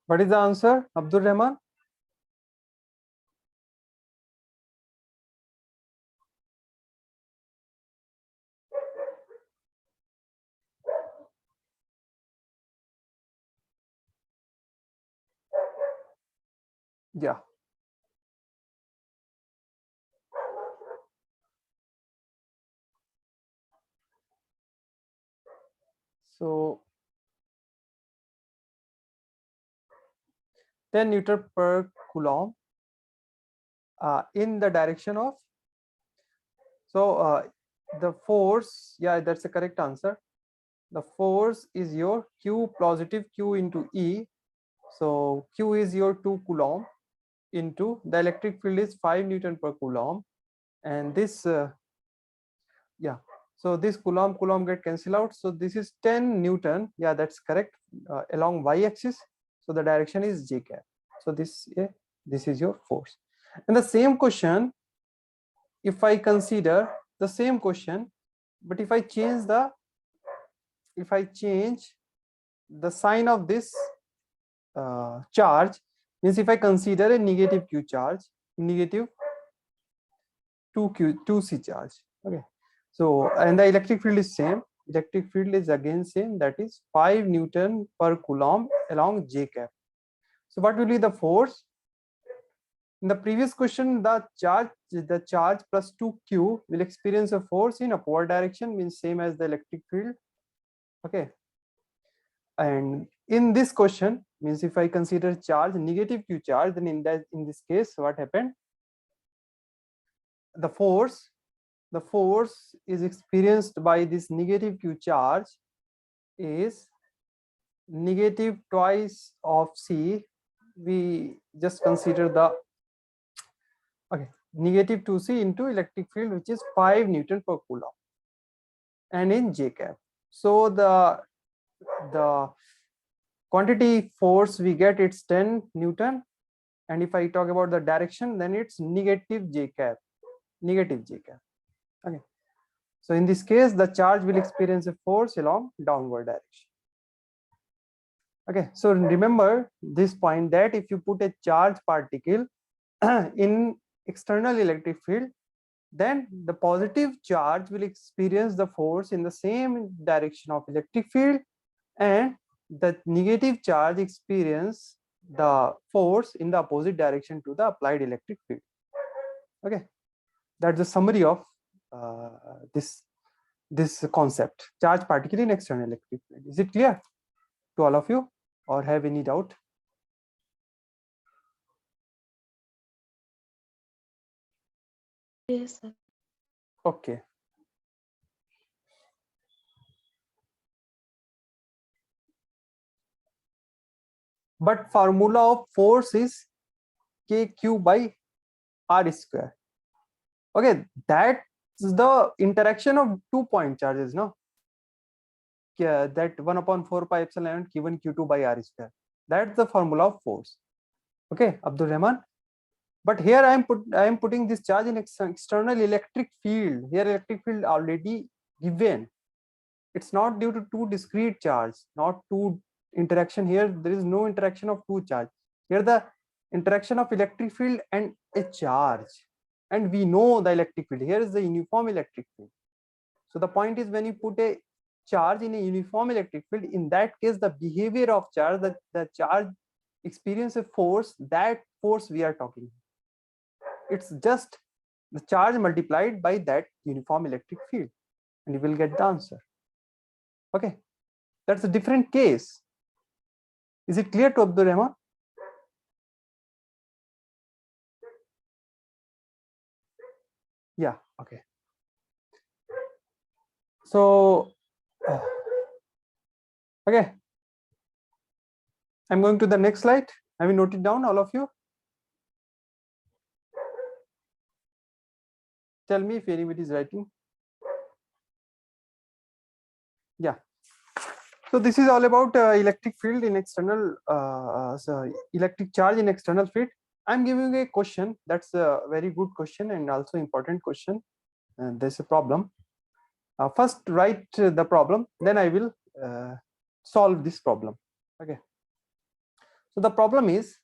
What is the answer, Abdul Rahman? Yeah. So 10 Newton per Coulomb in the direction of, so the force, yeah, that's the correct answer. The force is your Q, positive Q into E. So Q is your 2 Coulomb into the electric field is 5 Newton per Coulomb, and this yeah, so this Coulomb get cancel out, so this is 10 Newton, yeah, that's correct, along y-axis, so the direction is j cap. So this is your force. And the same question, if I consider the same question, but if I change the sign of this charge, means if I consider a negative q charge, negative 2c charge, okay, so and the electric field is same, electric field is again same, that is 5 Newton per Coulomb along j cap. So what will be the force? In the previous question, the charge plus 2q will experience a force in upward direction, means same as the electric field, okay. And in this question, means if I consider charge negative q charge, then in this case what happened, the force is experienced by this negative q charge is negative twice of c. We just consider the negative 2c into electric field, which is 5 Newton per Coulomb, and in j cap. So the quantity force we get, it's 10 Newton, and if I talk about the direction, then it's negative j cap. Okay, so in this case the charge will experience a force along downward direction. Okay, so remember this point, that if you put a charge particle in external electric field, then the positive charge will experience the force in the same direction of electric field, and the negative charge experience the force in the opposite direction to the applied electric field. Okay, that's the summary of this concept, charge particle in external electric field. Is it clear to all of you, or have any doubt? Yes, sir. Okay. But formula of force is kq by r square. Okay, that's the interaction of 2 point charges, no? Yeah, that 1/4 pi epsilon q1 q2 by r square. That's the formula of force. Okay, Abdul Rahman. But here I am putting this charge in external electric field. Here electric field already given. It's not due to two discrete charge, not two interaction. Here there is no interaction of two charge. Here the interaction of electric field and a charge, and we know the electric field. Here is the uniform electric field. So the point is, when you put a charge in a uniform electric field, in that case the behavior of charge, the charge experience a force, that force we are talking. It's just the charge multiplied by that uniform electric field, and you will get the answer. Okay, that's a different case. Is it clear to Abdul Rahman? Yeah, okay. So okay, I'm going to the next slide. Have you noted down, all of you? Tell me if anybody is writing. Yeah. So this is all about electric field in external, electric charge in external field. I'm giving a question that's a very good question and also important question. There's a problem. First write the problem, then I will solve this problem. Okay. So the problem is,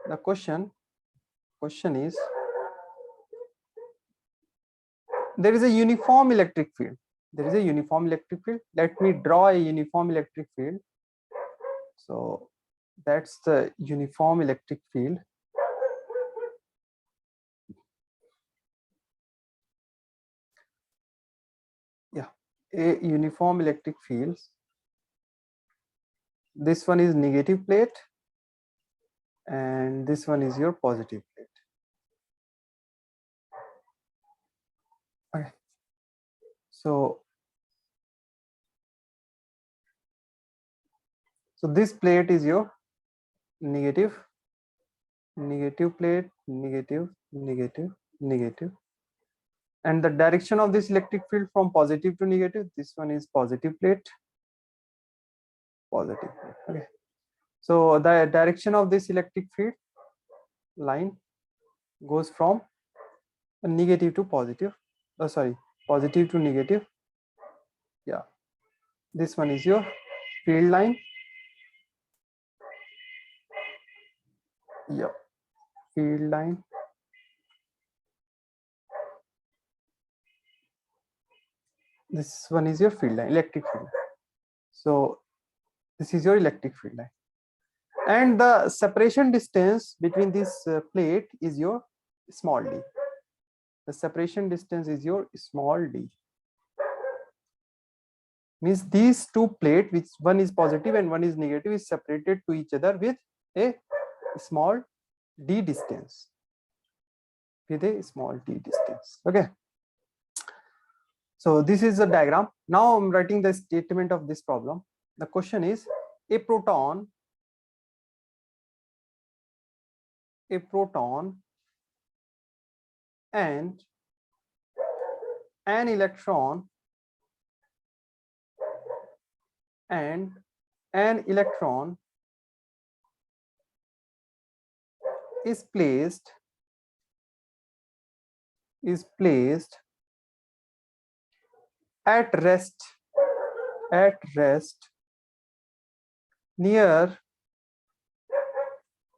the question is, there is a uniform electric field. There is a uniform electric field. Let me draw a uniform electric field. So that's the uniform electric field. Yeah, a uniform electric field. This one is negative plate, and this one is your positive plate. Okay. So this plate is your negative plate, negative, and the direction of this electric field from positive to negative, this one is positive plate, okay. So the direction of this electric field line goes from negative to positive, positive to negative. Yeah, this one is your field line. Yep, field line. This one is your field line, electric field. So this is your electric field line, and the separation distance between this plate is your small d. The separation distance is your small d. Means these two plates, which one is positive and one is negative, is separated to each other with a small d distance. Okay. So this is the diagram. Now I'm writing the statement of this problem. The question is, a proton and an electron is placed at rest near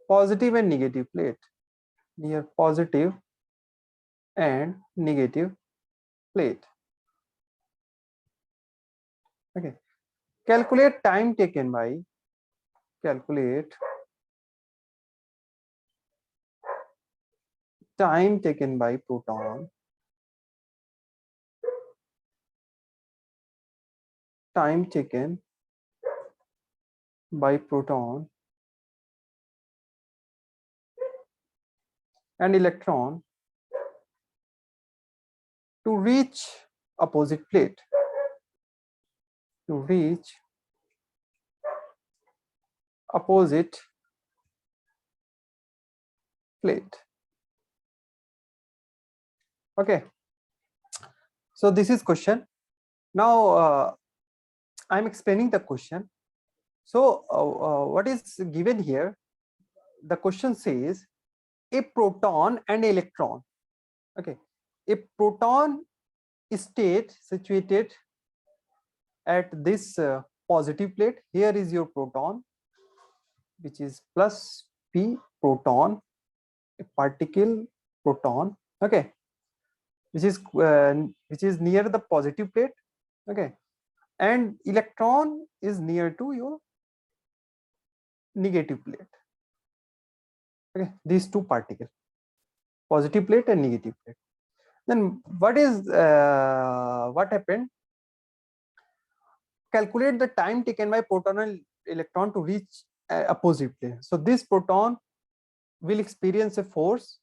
positive and negative plate, Okay. Calculate time taken by proton, and electron to reach opposite plate. Okay. So this is question. Now I'm explaining the question. So what is given here? The question says a proton and electron. Okay, a proton state situated at this positive plate. Here is your proton, which is plus p, proton, a particle proton. Okay, which is near the positive plate. Okay, and electron is near to your negative plate. Okay, these two particles, positive plate and negative plate. Then what happened? Calculate the time taken by proton and electron to reach opposite plane. So this proton will experience a force.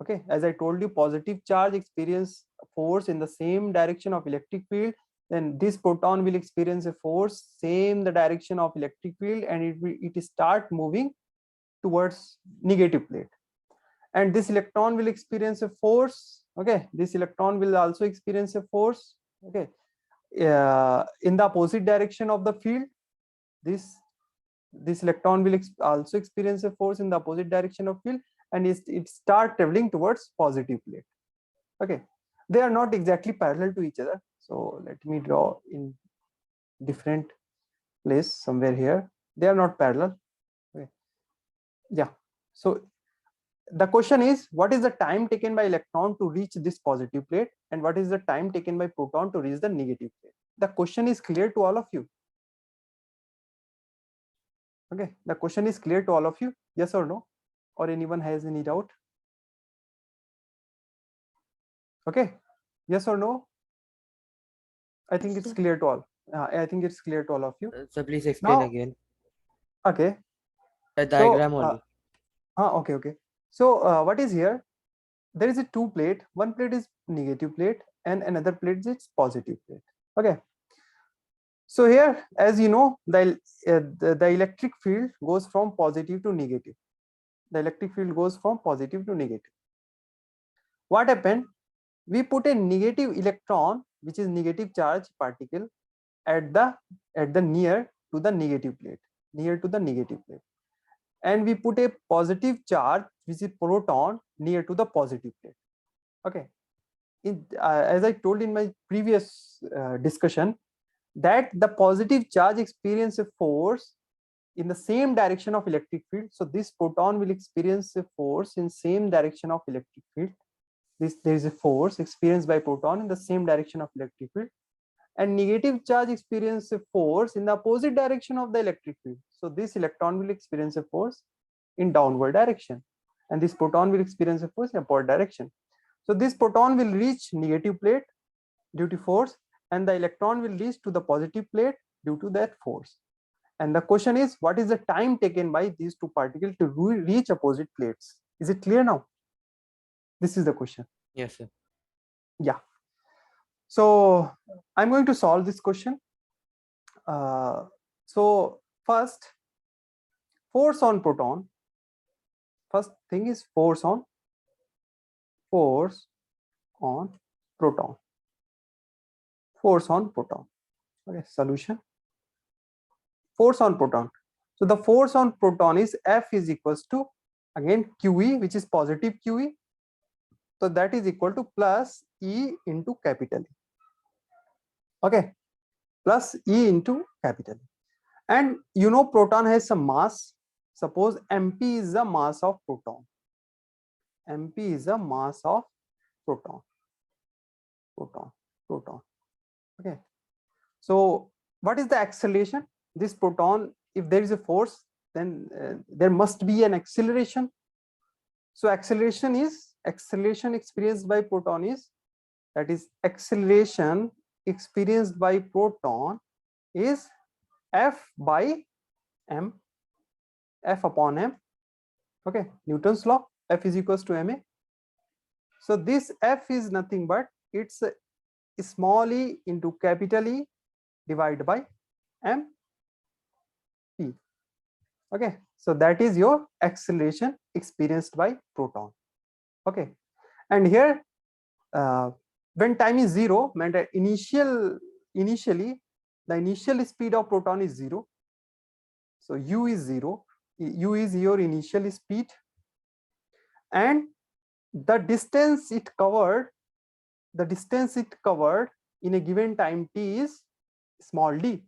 Okay, as I told you, positive charge experience force in the same direction of electric field. Then this proton will experience a force same the direction of electric field, and it start moving towards negative plate. And this electron will experience a force. Okay, this electron will also experience a force. Okay, in the opposite direction of the field. This electron will also experience a force in the opposite direction of field, and it start traveling towards positive plate. Okay, they are not exactly parallel to each other, so let me draw in different place somewhere here. They are not parallel. Okay. Yeah, so the question is, what is the time taken by electron to reach this positive plate, and what is the time taken by proton to reach the negative plate? The question is clear to all of you? Okay, the question is clear to all of you? Yes or no? Or anyone has any doubt? Okay, yes or no? I think it's clear to all. I think it's clear to all of you. So please explain Now, again. okay. The diagram only. Okay. So what is here? There is a two plate. One plate is negative plate and another plate is positive plate. Okay. So here, as you know, the electric field goes from positive to negative. The electric field goes from positive to negative. What happened? We put a negative electron, which is negative charge particle, at the near to the negative plate, and we put a positive charge, which is proton, near to the positive plate. Okay. As I told in my previous discussion, that the positive charge experience a force in the same direction of electric field. So this proton will experience a force in same direction of electric field. There is a force experienced by proton in the same direction of electric field, and negative charge experience a force in the opposite direction of the electric field. So this electron will experience a force in downward direction, and this proton will experience a force in upward direction. So this proton will reach negative plate due to force, and the electron will reach to the positive plate due to that force. And the question is, what is the time taken by these two particles to reach opposite plates? Is it clear now? This is the question. Yes, sir. Yeah. So I'm going to solve this question. So first, force on proton. First thing is force on proton. Force on proton. Okay, solution. Force on proton. So the force on proton is F is equals to, again, QE, which is positive QE. So that is equal to plus E into capital E. Okay, plus E into capital E. And you know, proton has some mass. Suppose MP is the mass of proton. MP is the mass of proton. Okay. So what is the acceleration? This proton, if there is a force, then there must be an acceleration. So acceleration experienced by proton is, that is, acceleration experienced by proton is F by m, F upon m. Okay, Newton's law, F is equals to ma. So this F is nothing but it's small e into capital E divided by m p. Okay, so that is your acceleration experienced by proton. Okay, and here when time is 0, initially the initial speed of proton is 0. So u is 0. U is your initial speed, and the distance it covered in a given time t is small d.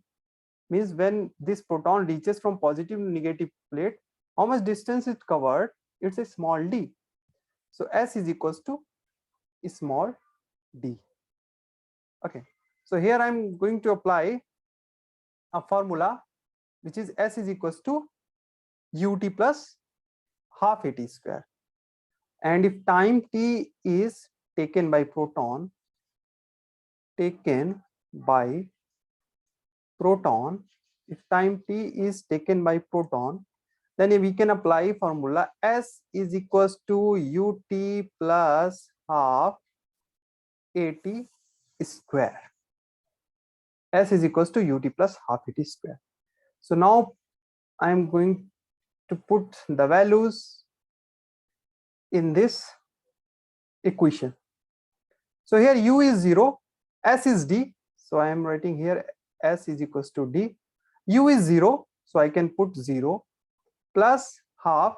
Means when this proton reaches from positive to negative plate, how much distance it covered? It's a small d. So S is equals to small d. Okay, so here I'm going to apply a formula, which is S is equals to ut plus half at square. And if time t is taken by proton, if time t is taken by proton, then we can apply formula S is equals to ut plus half at square. S is equals to ut plus half at square. So now I am going to put the values in this equation. So here u is 0, S is d. So I am writing here S is equals to d. U is 0, so I can put 0 plus half.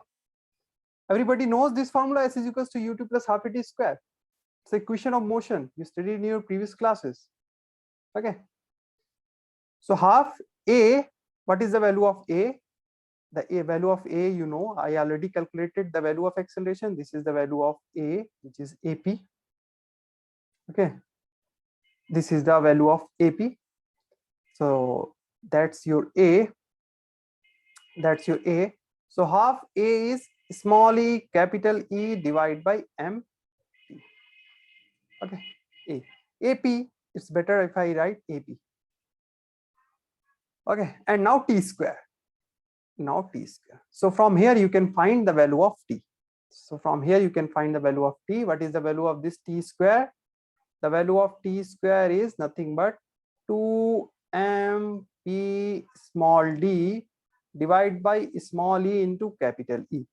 Everybody knows this formula, S is equals to ut plus half at square. It's the equation of motion you studied in your previous classes. Okay. So half a, what is the value of a? The value of a, you know, I already calculated the value of acceleration. This is the value of a, which is ap. Okay, this is the value of ap. So that's your a. So half a is small e capital E divided by m. Okay, ap, it's better if I write ap. Okay, and now t square. now t square. So from here you can find the value of t. So from here you can find the value of t. What is the value of this t square? The value of t square is nothing but 2mp small d divided by small e into capital E.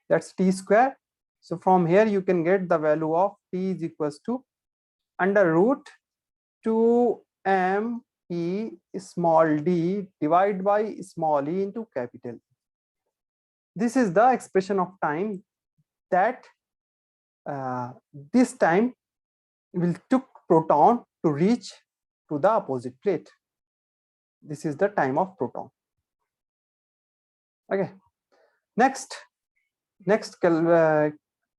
That's t square. So from here you can get the value of t is equals to under root 2m p small d divided by small e into capital E. This is the expression of time that this time will took proton to reach to the opposite plate. This is the time of proton. Okay. Next,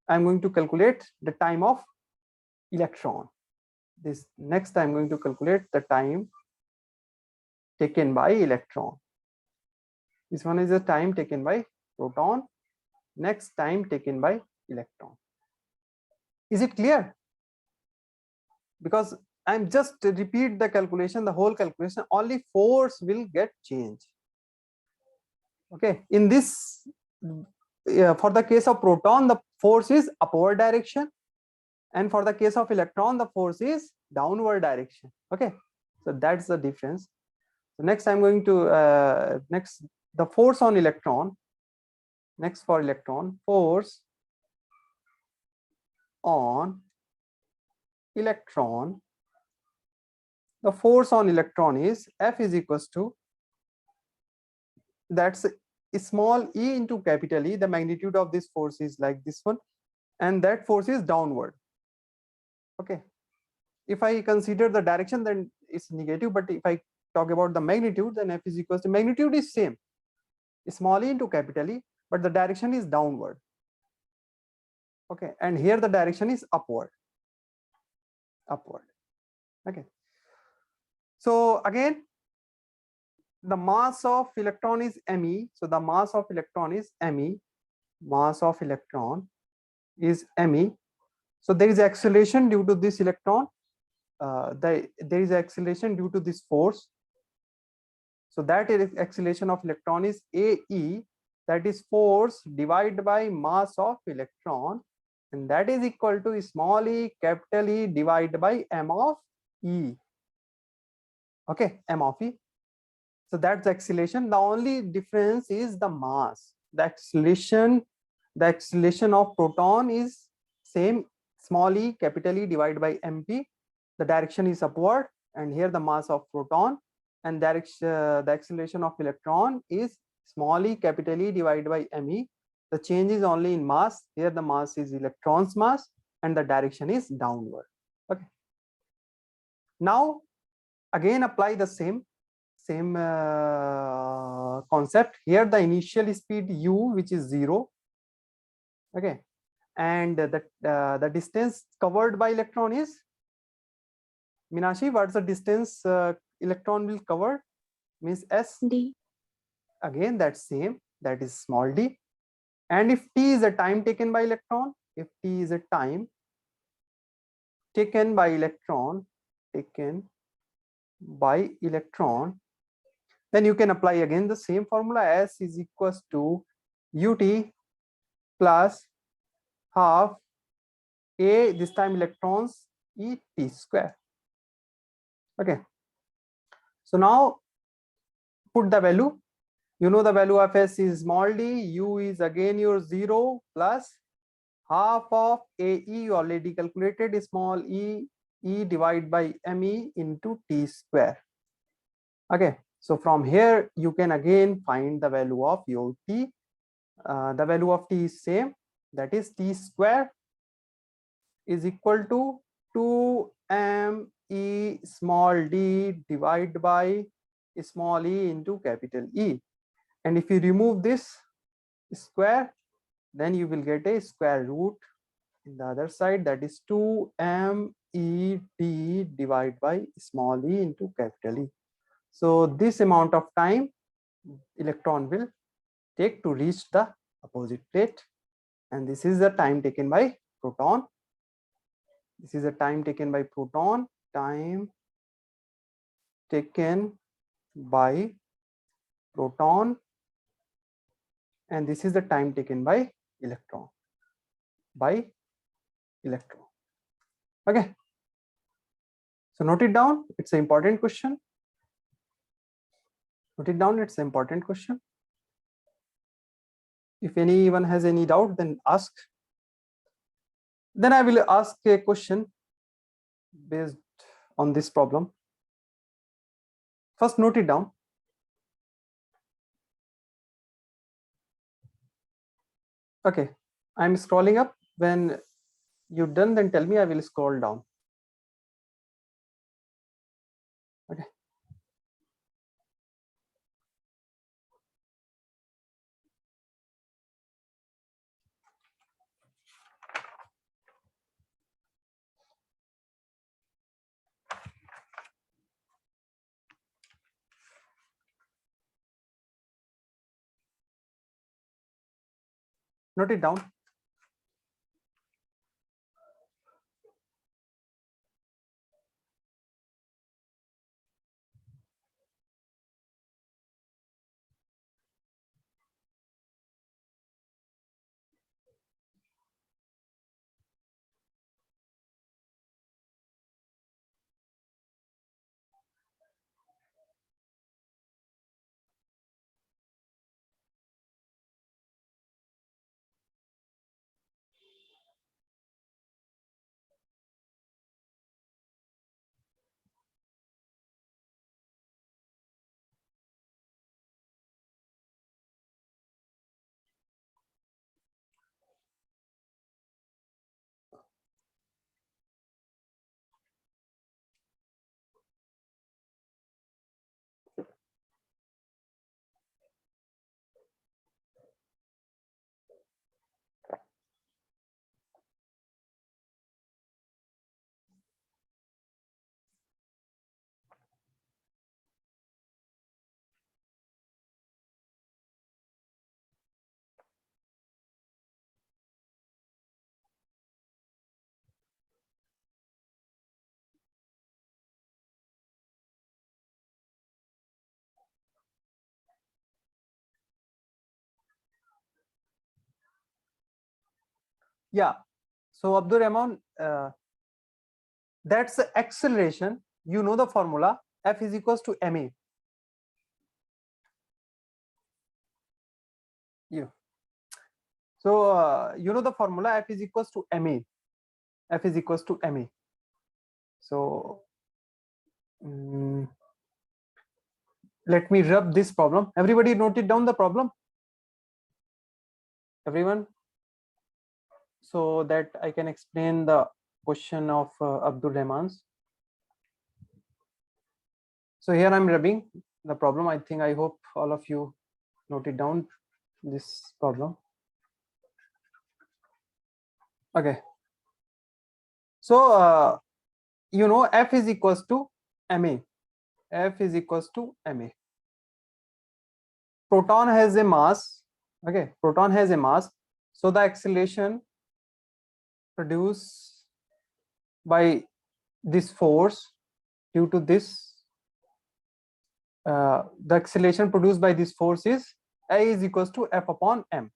I'm going to calculate the time of electron. This next I'm going to calculate the time taken by electron. This one is the time taken by proton. Next, time taken by electron. Is it clear? Because I'm just repeat the calculation, the whole calculation, only force will get changed. Okay, in this for the case of proton, the force is upward direction, and for the case of electron, the force is downward direction. Okay, so that's the difference. So next I'm going to next the force on electron. Next for electron, force on electron. The force on electron is F is equals to, that's small e into capital E. The magnitude of this force is like this one, and that force is downward. Okay, if I consider the direction, then it's negative, but if I talk about the magnitude, then F is equals to, magnitude is same, small e into capital E, but the direction is downward. Okay, and here the direction is upward. Okay, so again the mass of electron is me. So the mass of electron is me. Mass of electron is me. So there is acceleration due to this electron. There is acceleration due to this force. So that acceleration of electron is AE, that is force divided by mass of electron, and that is equal to small e capital E divided by m of E. Okay, m of E. So that's the acceleration. The only difference is the mass. The acceleration of proton is same, small e capital E divided by mp. The direction is upward, and here the mass of proton, and the acceleration of electron is small e capital E divided by me. The change is only in mass. Here the mass is electron's mass, and the direction is downward. Okay. Now again apply the same concept. Here the initial speed u, which is 0. Okay, and the distance covered by electron is, Minashi, what's the distance electron will cover? Means s D. Again that's same, that is small d. And if t is a time taken by electron, if t is a time taken by electron, then you can apply again the same formula. S is equals to ut plus half a, this time electrons, e t square. Okay, so now put the value. You know the value of s is small d, u is again your 0 plus half of ae, you already calculated, small e divided by me into t square. Okay, so from here you can again find the value of your t. The value of t is same, that is t square is equal to 2m e small d divided by small e into capital E. And if you remove this square, then you will get a square root in the other side, that is 2m e d divided by small e into capital E. So this amount of time electron will take to reach the opposite plate, and this is the time taken by proton. This is the time taken by proton, time taken by proton and this is the time taken by electron. Okay, so note it down, it's an important question. Note it down, it's an important question. If anyone has any doubt, then ask. Then I will ask a question based on this problem. First, note it down. Okay, I'm scrolling up. When you're done, then tell me, I will scroll down. Okay. Note it down. Yeah, so Abdur Rahman, that's the acceleration. You know the formula, F is equals to ma. You. So you know the formula, F is equals to ma. F is equals to ma. So let me rub this problem. Everybody noted down the problem. Everyone, so that I can explain the question of Abdul Rahman's. So here I'm rubbing the problem. I hope all of you noted down this problem. Okay. So you know F is equals to ma. F is equals to ma. Proton has a mass. Okay, proton has a mass. So the acceleration produced by this force due to this, the acceleration produced by this force is A is equals to F upon m.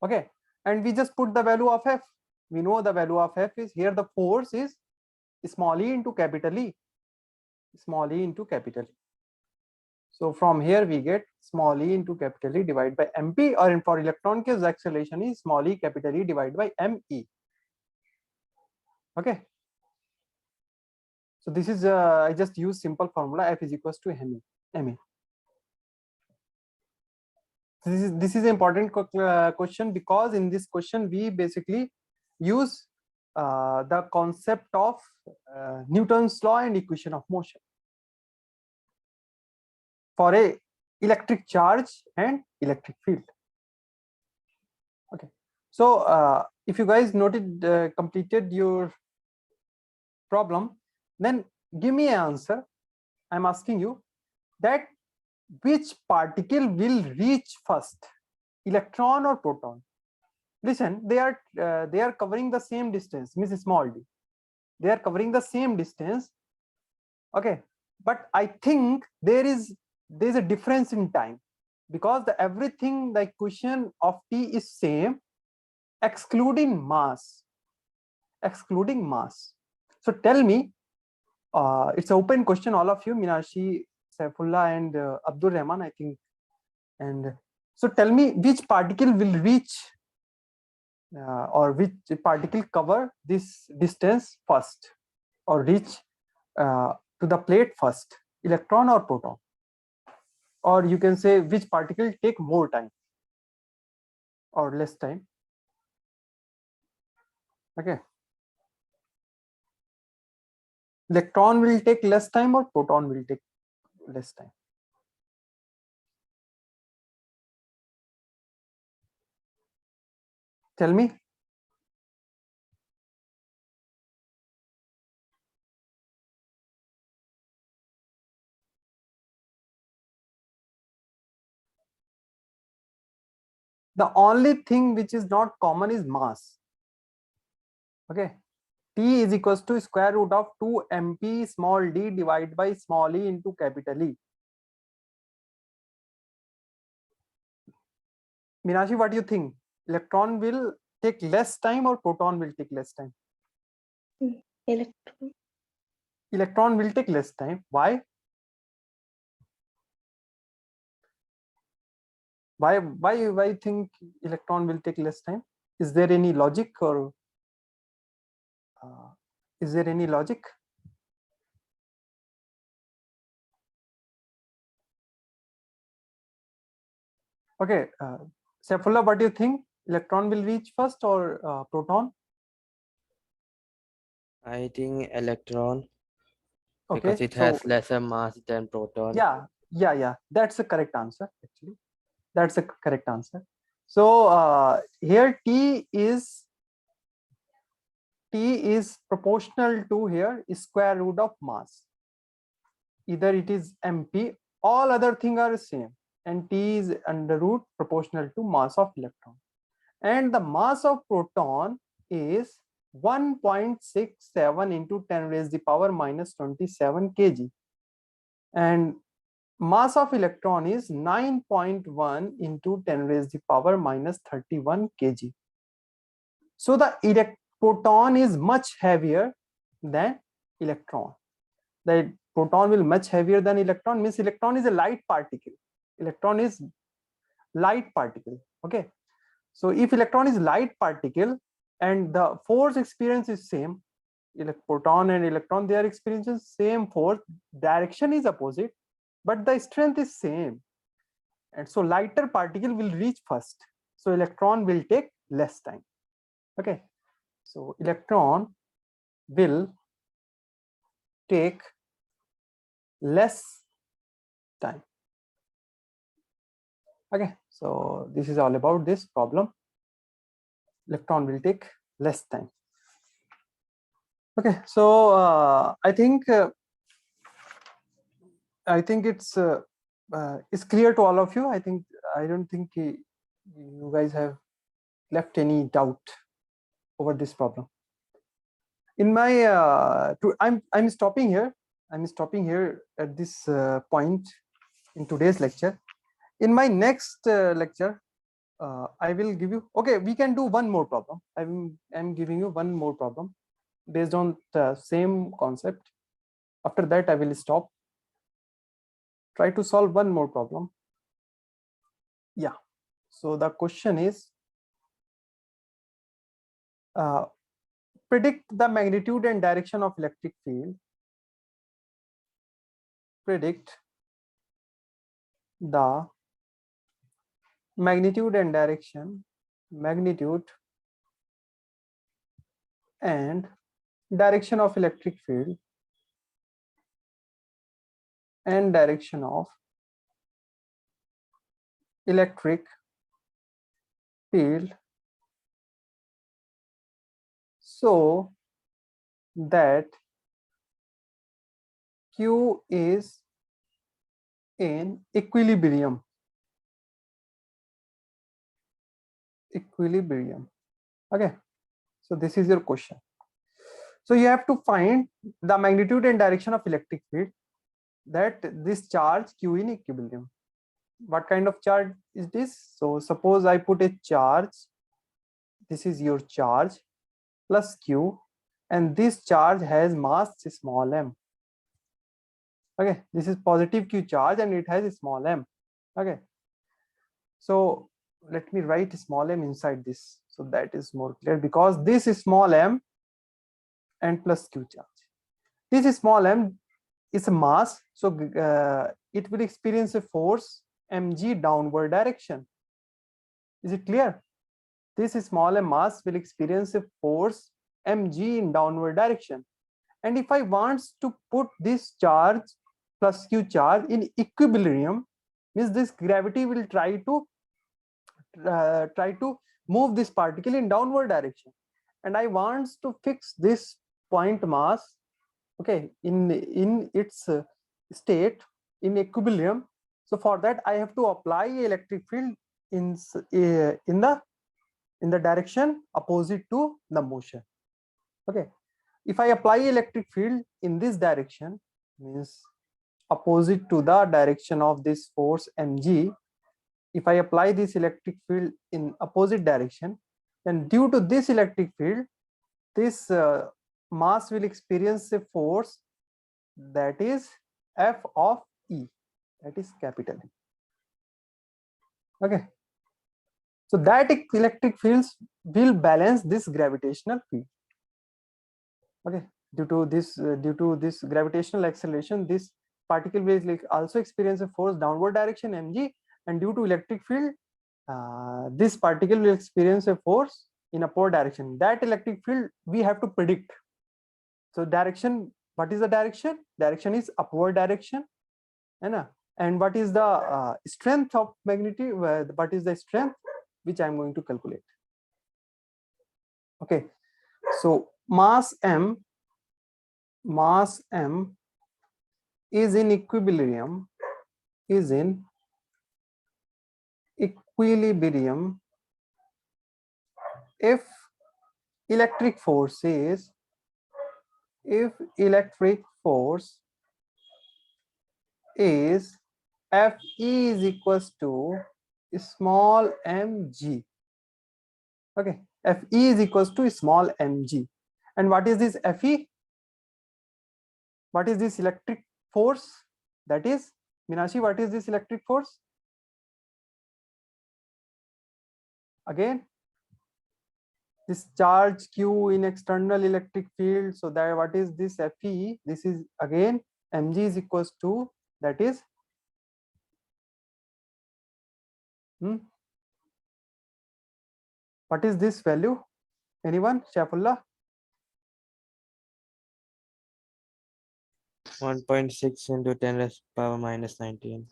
Okay, and we just put the value of F. We know the value of F is here, the force is small e into capital E. Small e into capital E. So from here we get small e into capital E divided by mp, or for electron case the acceleration is small e capital E divided by me. Okay. So this is I just use simple formula, F is equals to ma. This is an important question, because in this question we basically use the concept of Newton's law and equation of motion for a electric charge and electric field. Okay, so if you guys noted completed your problem, then give me an answer. I'm asking you that which particle will reach first, electron or proton? Listen, they are covering the same distance, means small d. They are covering the same distance. Okay, but I think there's a difference in time. because the everything, the equation of T is same excluding mass, excluding mass. So tell me, it's an open question, all of you, Minashi, Saifullah and Abdul Rahman, I think. And so tell me which particle will reach or which particle cover this distance first or reach to the plate first, electron or proton? Or you can say which particle take more time or less time. Okay. Electron will take less time or proton will take less time? Tell me. The only thing which is not common is mass. Okay. T is equals to square root of 2 mp small d divided by small e into capital E. Minashi, what do you think? Electron will take less time or proton will take less time? Electron. Electron will take less time. Why? Why think electron will take less time? Is there any logic or is there any logic? Okay, Saifullah, what do you think? Electron will reach first or proton? I think electron, Okay, because it so has lesser mass than proton. yeah, that's the correct answer. Actually, that's the correct answer. So here T is proportional to here is square root of mass. Either it is mp, all other things are same, and T is under root proportional to mass of electron, and the mass of proton is 1.67 into 10 raised to the power minus 27 kg, and mass of electron is 9.1 into 10 raised to the power minus 31 kg. So the proton is much heavier than electron. The proton will much heavier than electron, means electron is a light particle. Electron is light particle. Okay. So if electron is light particle and the force experience is same, proton and electron, they are experiencing same force, direction is opposite, but the strength is same. And so lighter particle will reach first. So electron will take less time. Okay. So electron will take less time. Okay. So this is all about this problem. Electron will take less time. Okay. So I think it's clear to all of you. I don't think you guys have left any doubt over this problem. In my I'm stopping here. I'm stopping here at this point in today's lecture. In my next lecture, I will give you. Okay, we can do one more problem. I'm giving you one more problem based on the same concept. After that, I will stop. Try to solve one more problem. Yeah. So the question is, predict the magnitude and direction of electric field. Predict the magnitude and direction, magnitude and direction of electric field and direction of electric field so that Q is in equilibrium. Equilibrium. Okay. So this is your question. So you have to find the magnitude and direction of electric field that this charge Q in equilibrium. What kind of charge is this? So suppose I put a charge, this is your charge plus q, and this charge has mass small m. Okay, this is positive q charge and it has a small m. Okay, so let me write small m inside this, so that is more clear, because this is small m and plus q charge. This small m is a mass, so it will experience a force mg downward direction. Is it clear? This small m mass will experience a force mg in downward direction. And if I want to put this charge plus q charge in equilibrium, means this gravity will try to move this particle in downward direction, and I want to fix this point mass, okay, in its state in equilibrium. So for that I have to apply electric field in the direction opposite to the motion. Okay, if I apply electric field in this direction, means opposite to the direction of this force mg, if I apply this electric field in opposite direction, then due to this electric field, this mass will experience a force that is F of E, that is capital E. Okay, so that electric fields will balance this gravitational field. Okay, due to this gravitational acceleration, this particle will also experience a force downward direction mg, and due to electric field, this particle will experience a force in upward direction. That electric field we have to predict. So direction, what is the direction? Direction is upward direction, and what is the strength of magnitude? What is the strength which I am going to calculate? Okay, so mass m is in equilibrium, if electric force is Fe is equals to small mg. Okay, Fe is equals to small mg. And what is this Fe? What is this electric force? That is, Minashi, what is this electric force? Again, this charge q in external electric field. So that what is this Fe? This is again mg is equals to, that is what is this value? Anyone? Shafullah? 1.6 into 10 raised to power minus 19.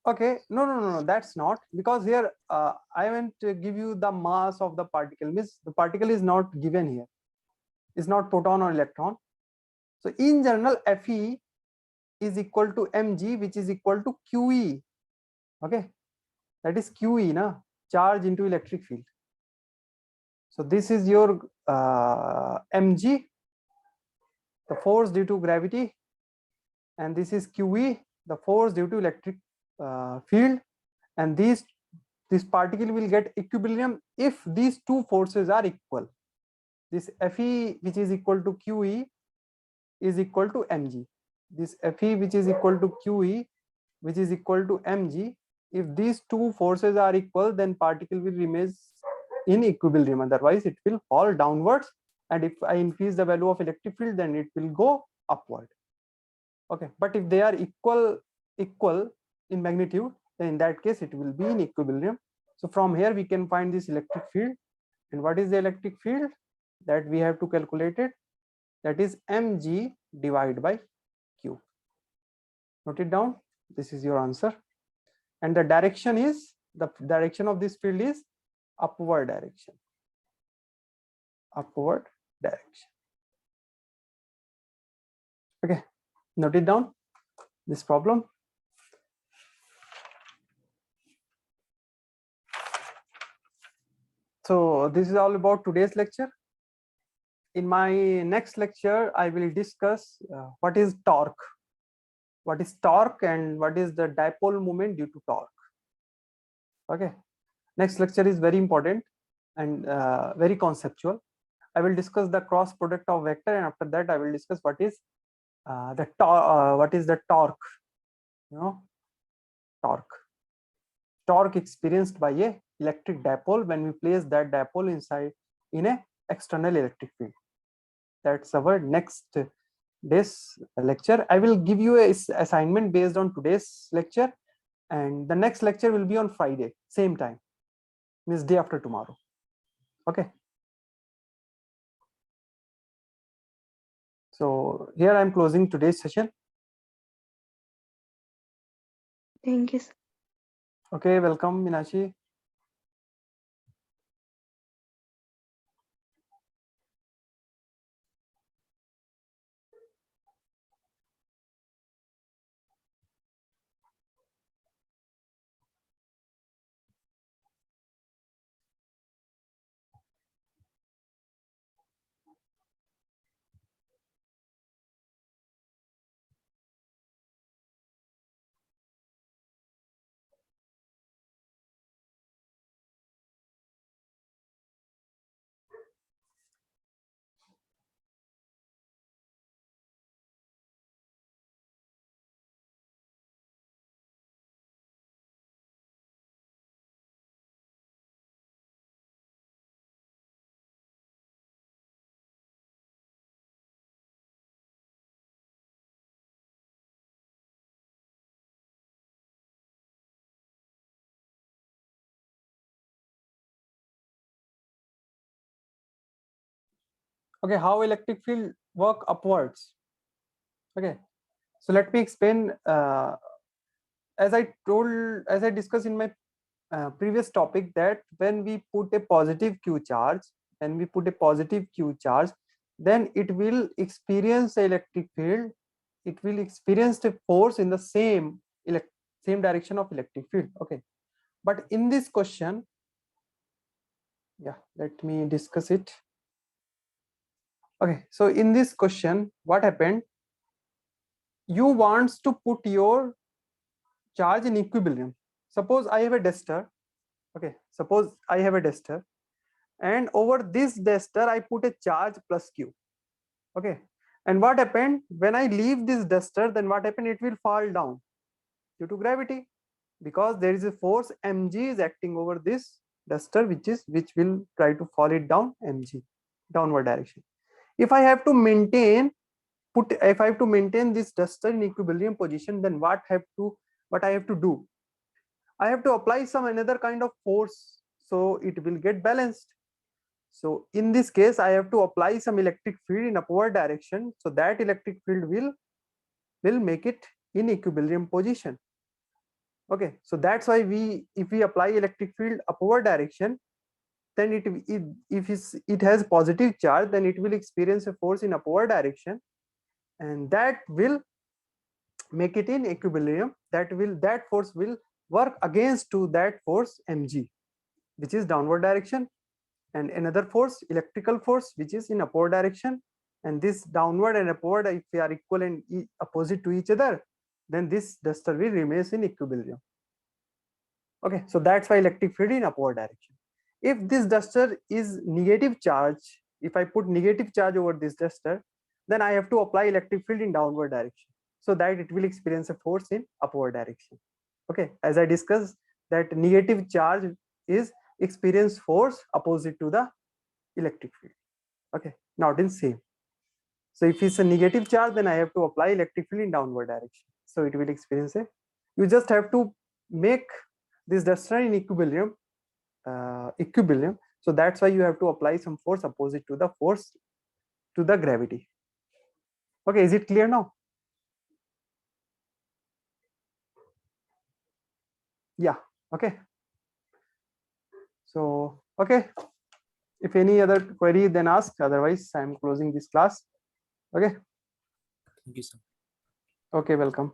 Okay, no, that's not, because here I want to give you the mass of the particle. Means the particle is not given here, it's not proton or electron. So in general, Fe is equal to mg, which is equal to QE. Okay, that is QE, na, charge into electric field. So this is your mg, the force due to gravity, and this is QE, the force due to electric field. And this particle will get equilibrium if these two forces are equal. This Fe, which is equal to QE, is equal to mg. This Fe, which is equal to QE, which is equal to mg, if these two forces are equal, then particle will remain in equilibrium, otherwise it will fall downwards. And if I increase the value of electric field, then it will go upward. Okay, but if they are equal in magnitude, then in that case it will be in equilibrium. So from here we can find this electric field. And what is the electric field that we have to calculate it? That is mg divided by q. Note it down. This is your answer. And the direction is, the direction of this field is upward direction. Upward direction. Okay, note it down, this problem. So this is all about today's lecture. In my next lecture, I will discuss what is torque. what is torque and what is the dipole moment due to torque. Okay, next lecture is very important and very conceptual. I will discuss the cross product of vector, and after that I will discuss what is the torque, torque experienced by a electric dipole when we place that dipole inside in a external electric field. That's our next day's lecture. I will give you a assignment based on today's lecture, and the next lecture will be on Friday, same time, means day after tomorrow. Okay. So here I am closing today's session. Thank you, sir. Okay, welcome, Minashi. Okay, how electric field work upwards. Okay, so let me explain. As I discussed in my previous topic, that when we put a positive q charge, then it will experience the electric field. It will experience the force in the same direction of electric field. Okay, but in this question, yeah, let me discuss it. Okay, so in this question, what happened? You wants to put your charge in equilibrium. Suppose I have a duster. Okay, suppose I have a duster, and over this duster I put a charge plus q. Okay, and what happened when I leave this duster? Then what happened? It will fall down due to gravity, because there is a force mg is acting over this duster, which will try to fall it down, mg, downward direction. If I have to maintain this duster in equilibrium position, then what I have to do? I have to apply some another kind of force, so it will get balanced. So in this case, I have to apply some electric field in upward direction, so that electric field will make it in equilibrium position. Okay, so that's why if we apply electric field upward direction, then if it has positive charge, then it will experience a force in upward direction, and that will make it in equilibrium. That force will work against to that force mg, which is downward direction, and another force, electrical force, which is in upward direction. And this downward and upward, if they are equal and opposite to each other, then this duster will remain in equilibrium. Okay, so that's why electric field in upward direction. If this duster is negative charge, if I put negative charge over this duster, then I have to apply electric field in downward direction, so that it will experience a force in upward direction. Okay, as I discussed, that negative charge is experience force opposite to the electric field. Okay, not in same. So if it's a negative charge, then I have to apply electric field in downward direction, so it will experience a, you just have to make this duster in equilibrium, so that's why you have to apply some force opposite to the gravity. Okay, is it clear now? Yeah. Okay, so okay, if any other query, then ask, otherwise I am closing this class. Okay, Thank you, sir. okay, welcome.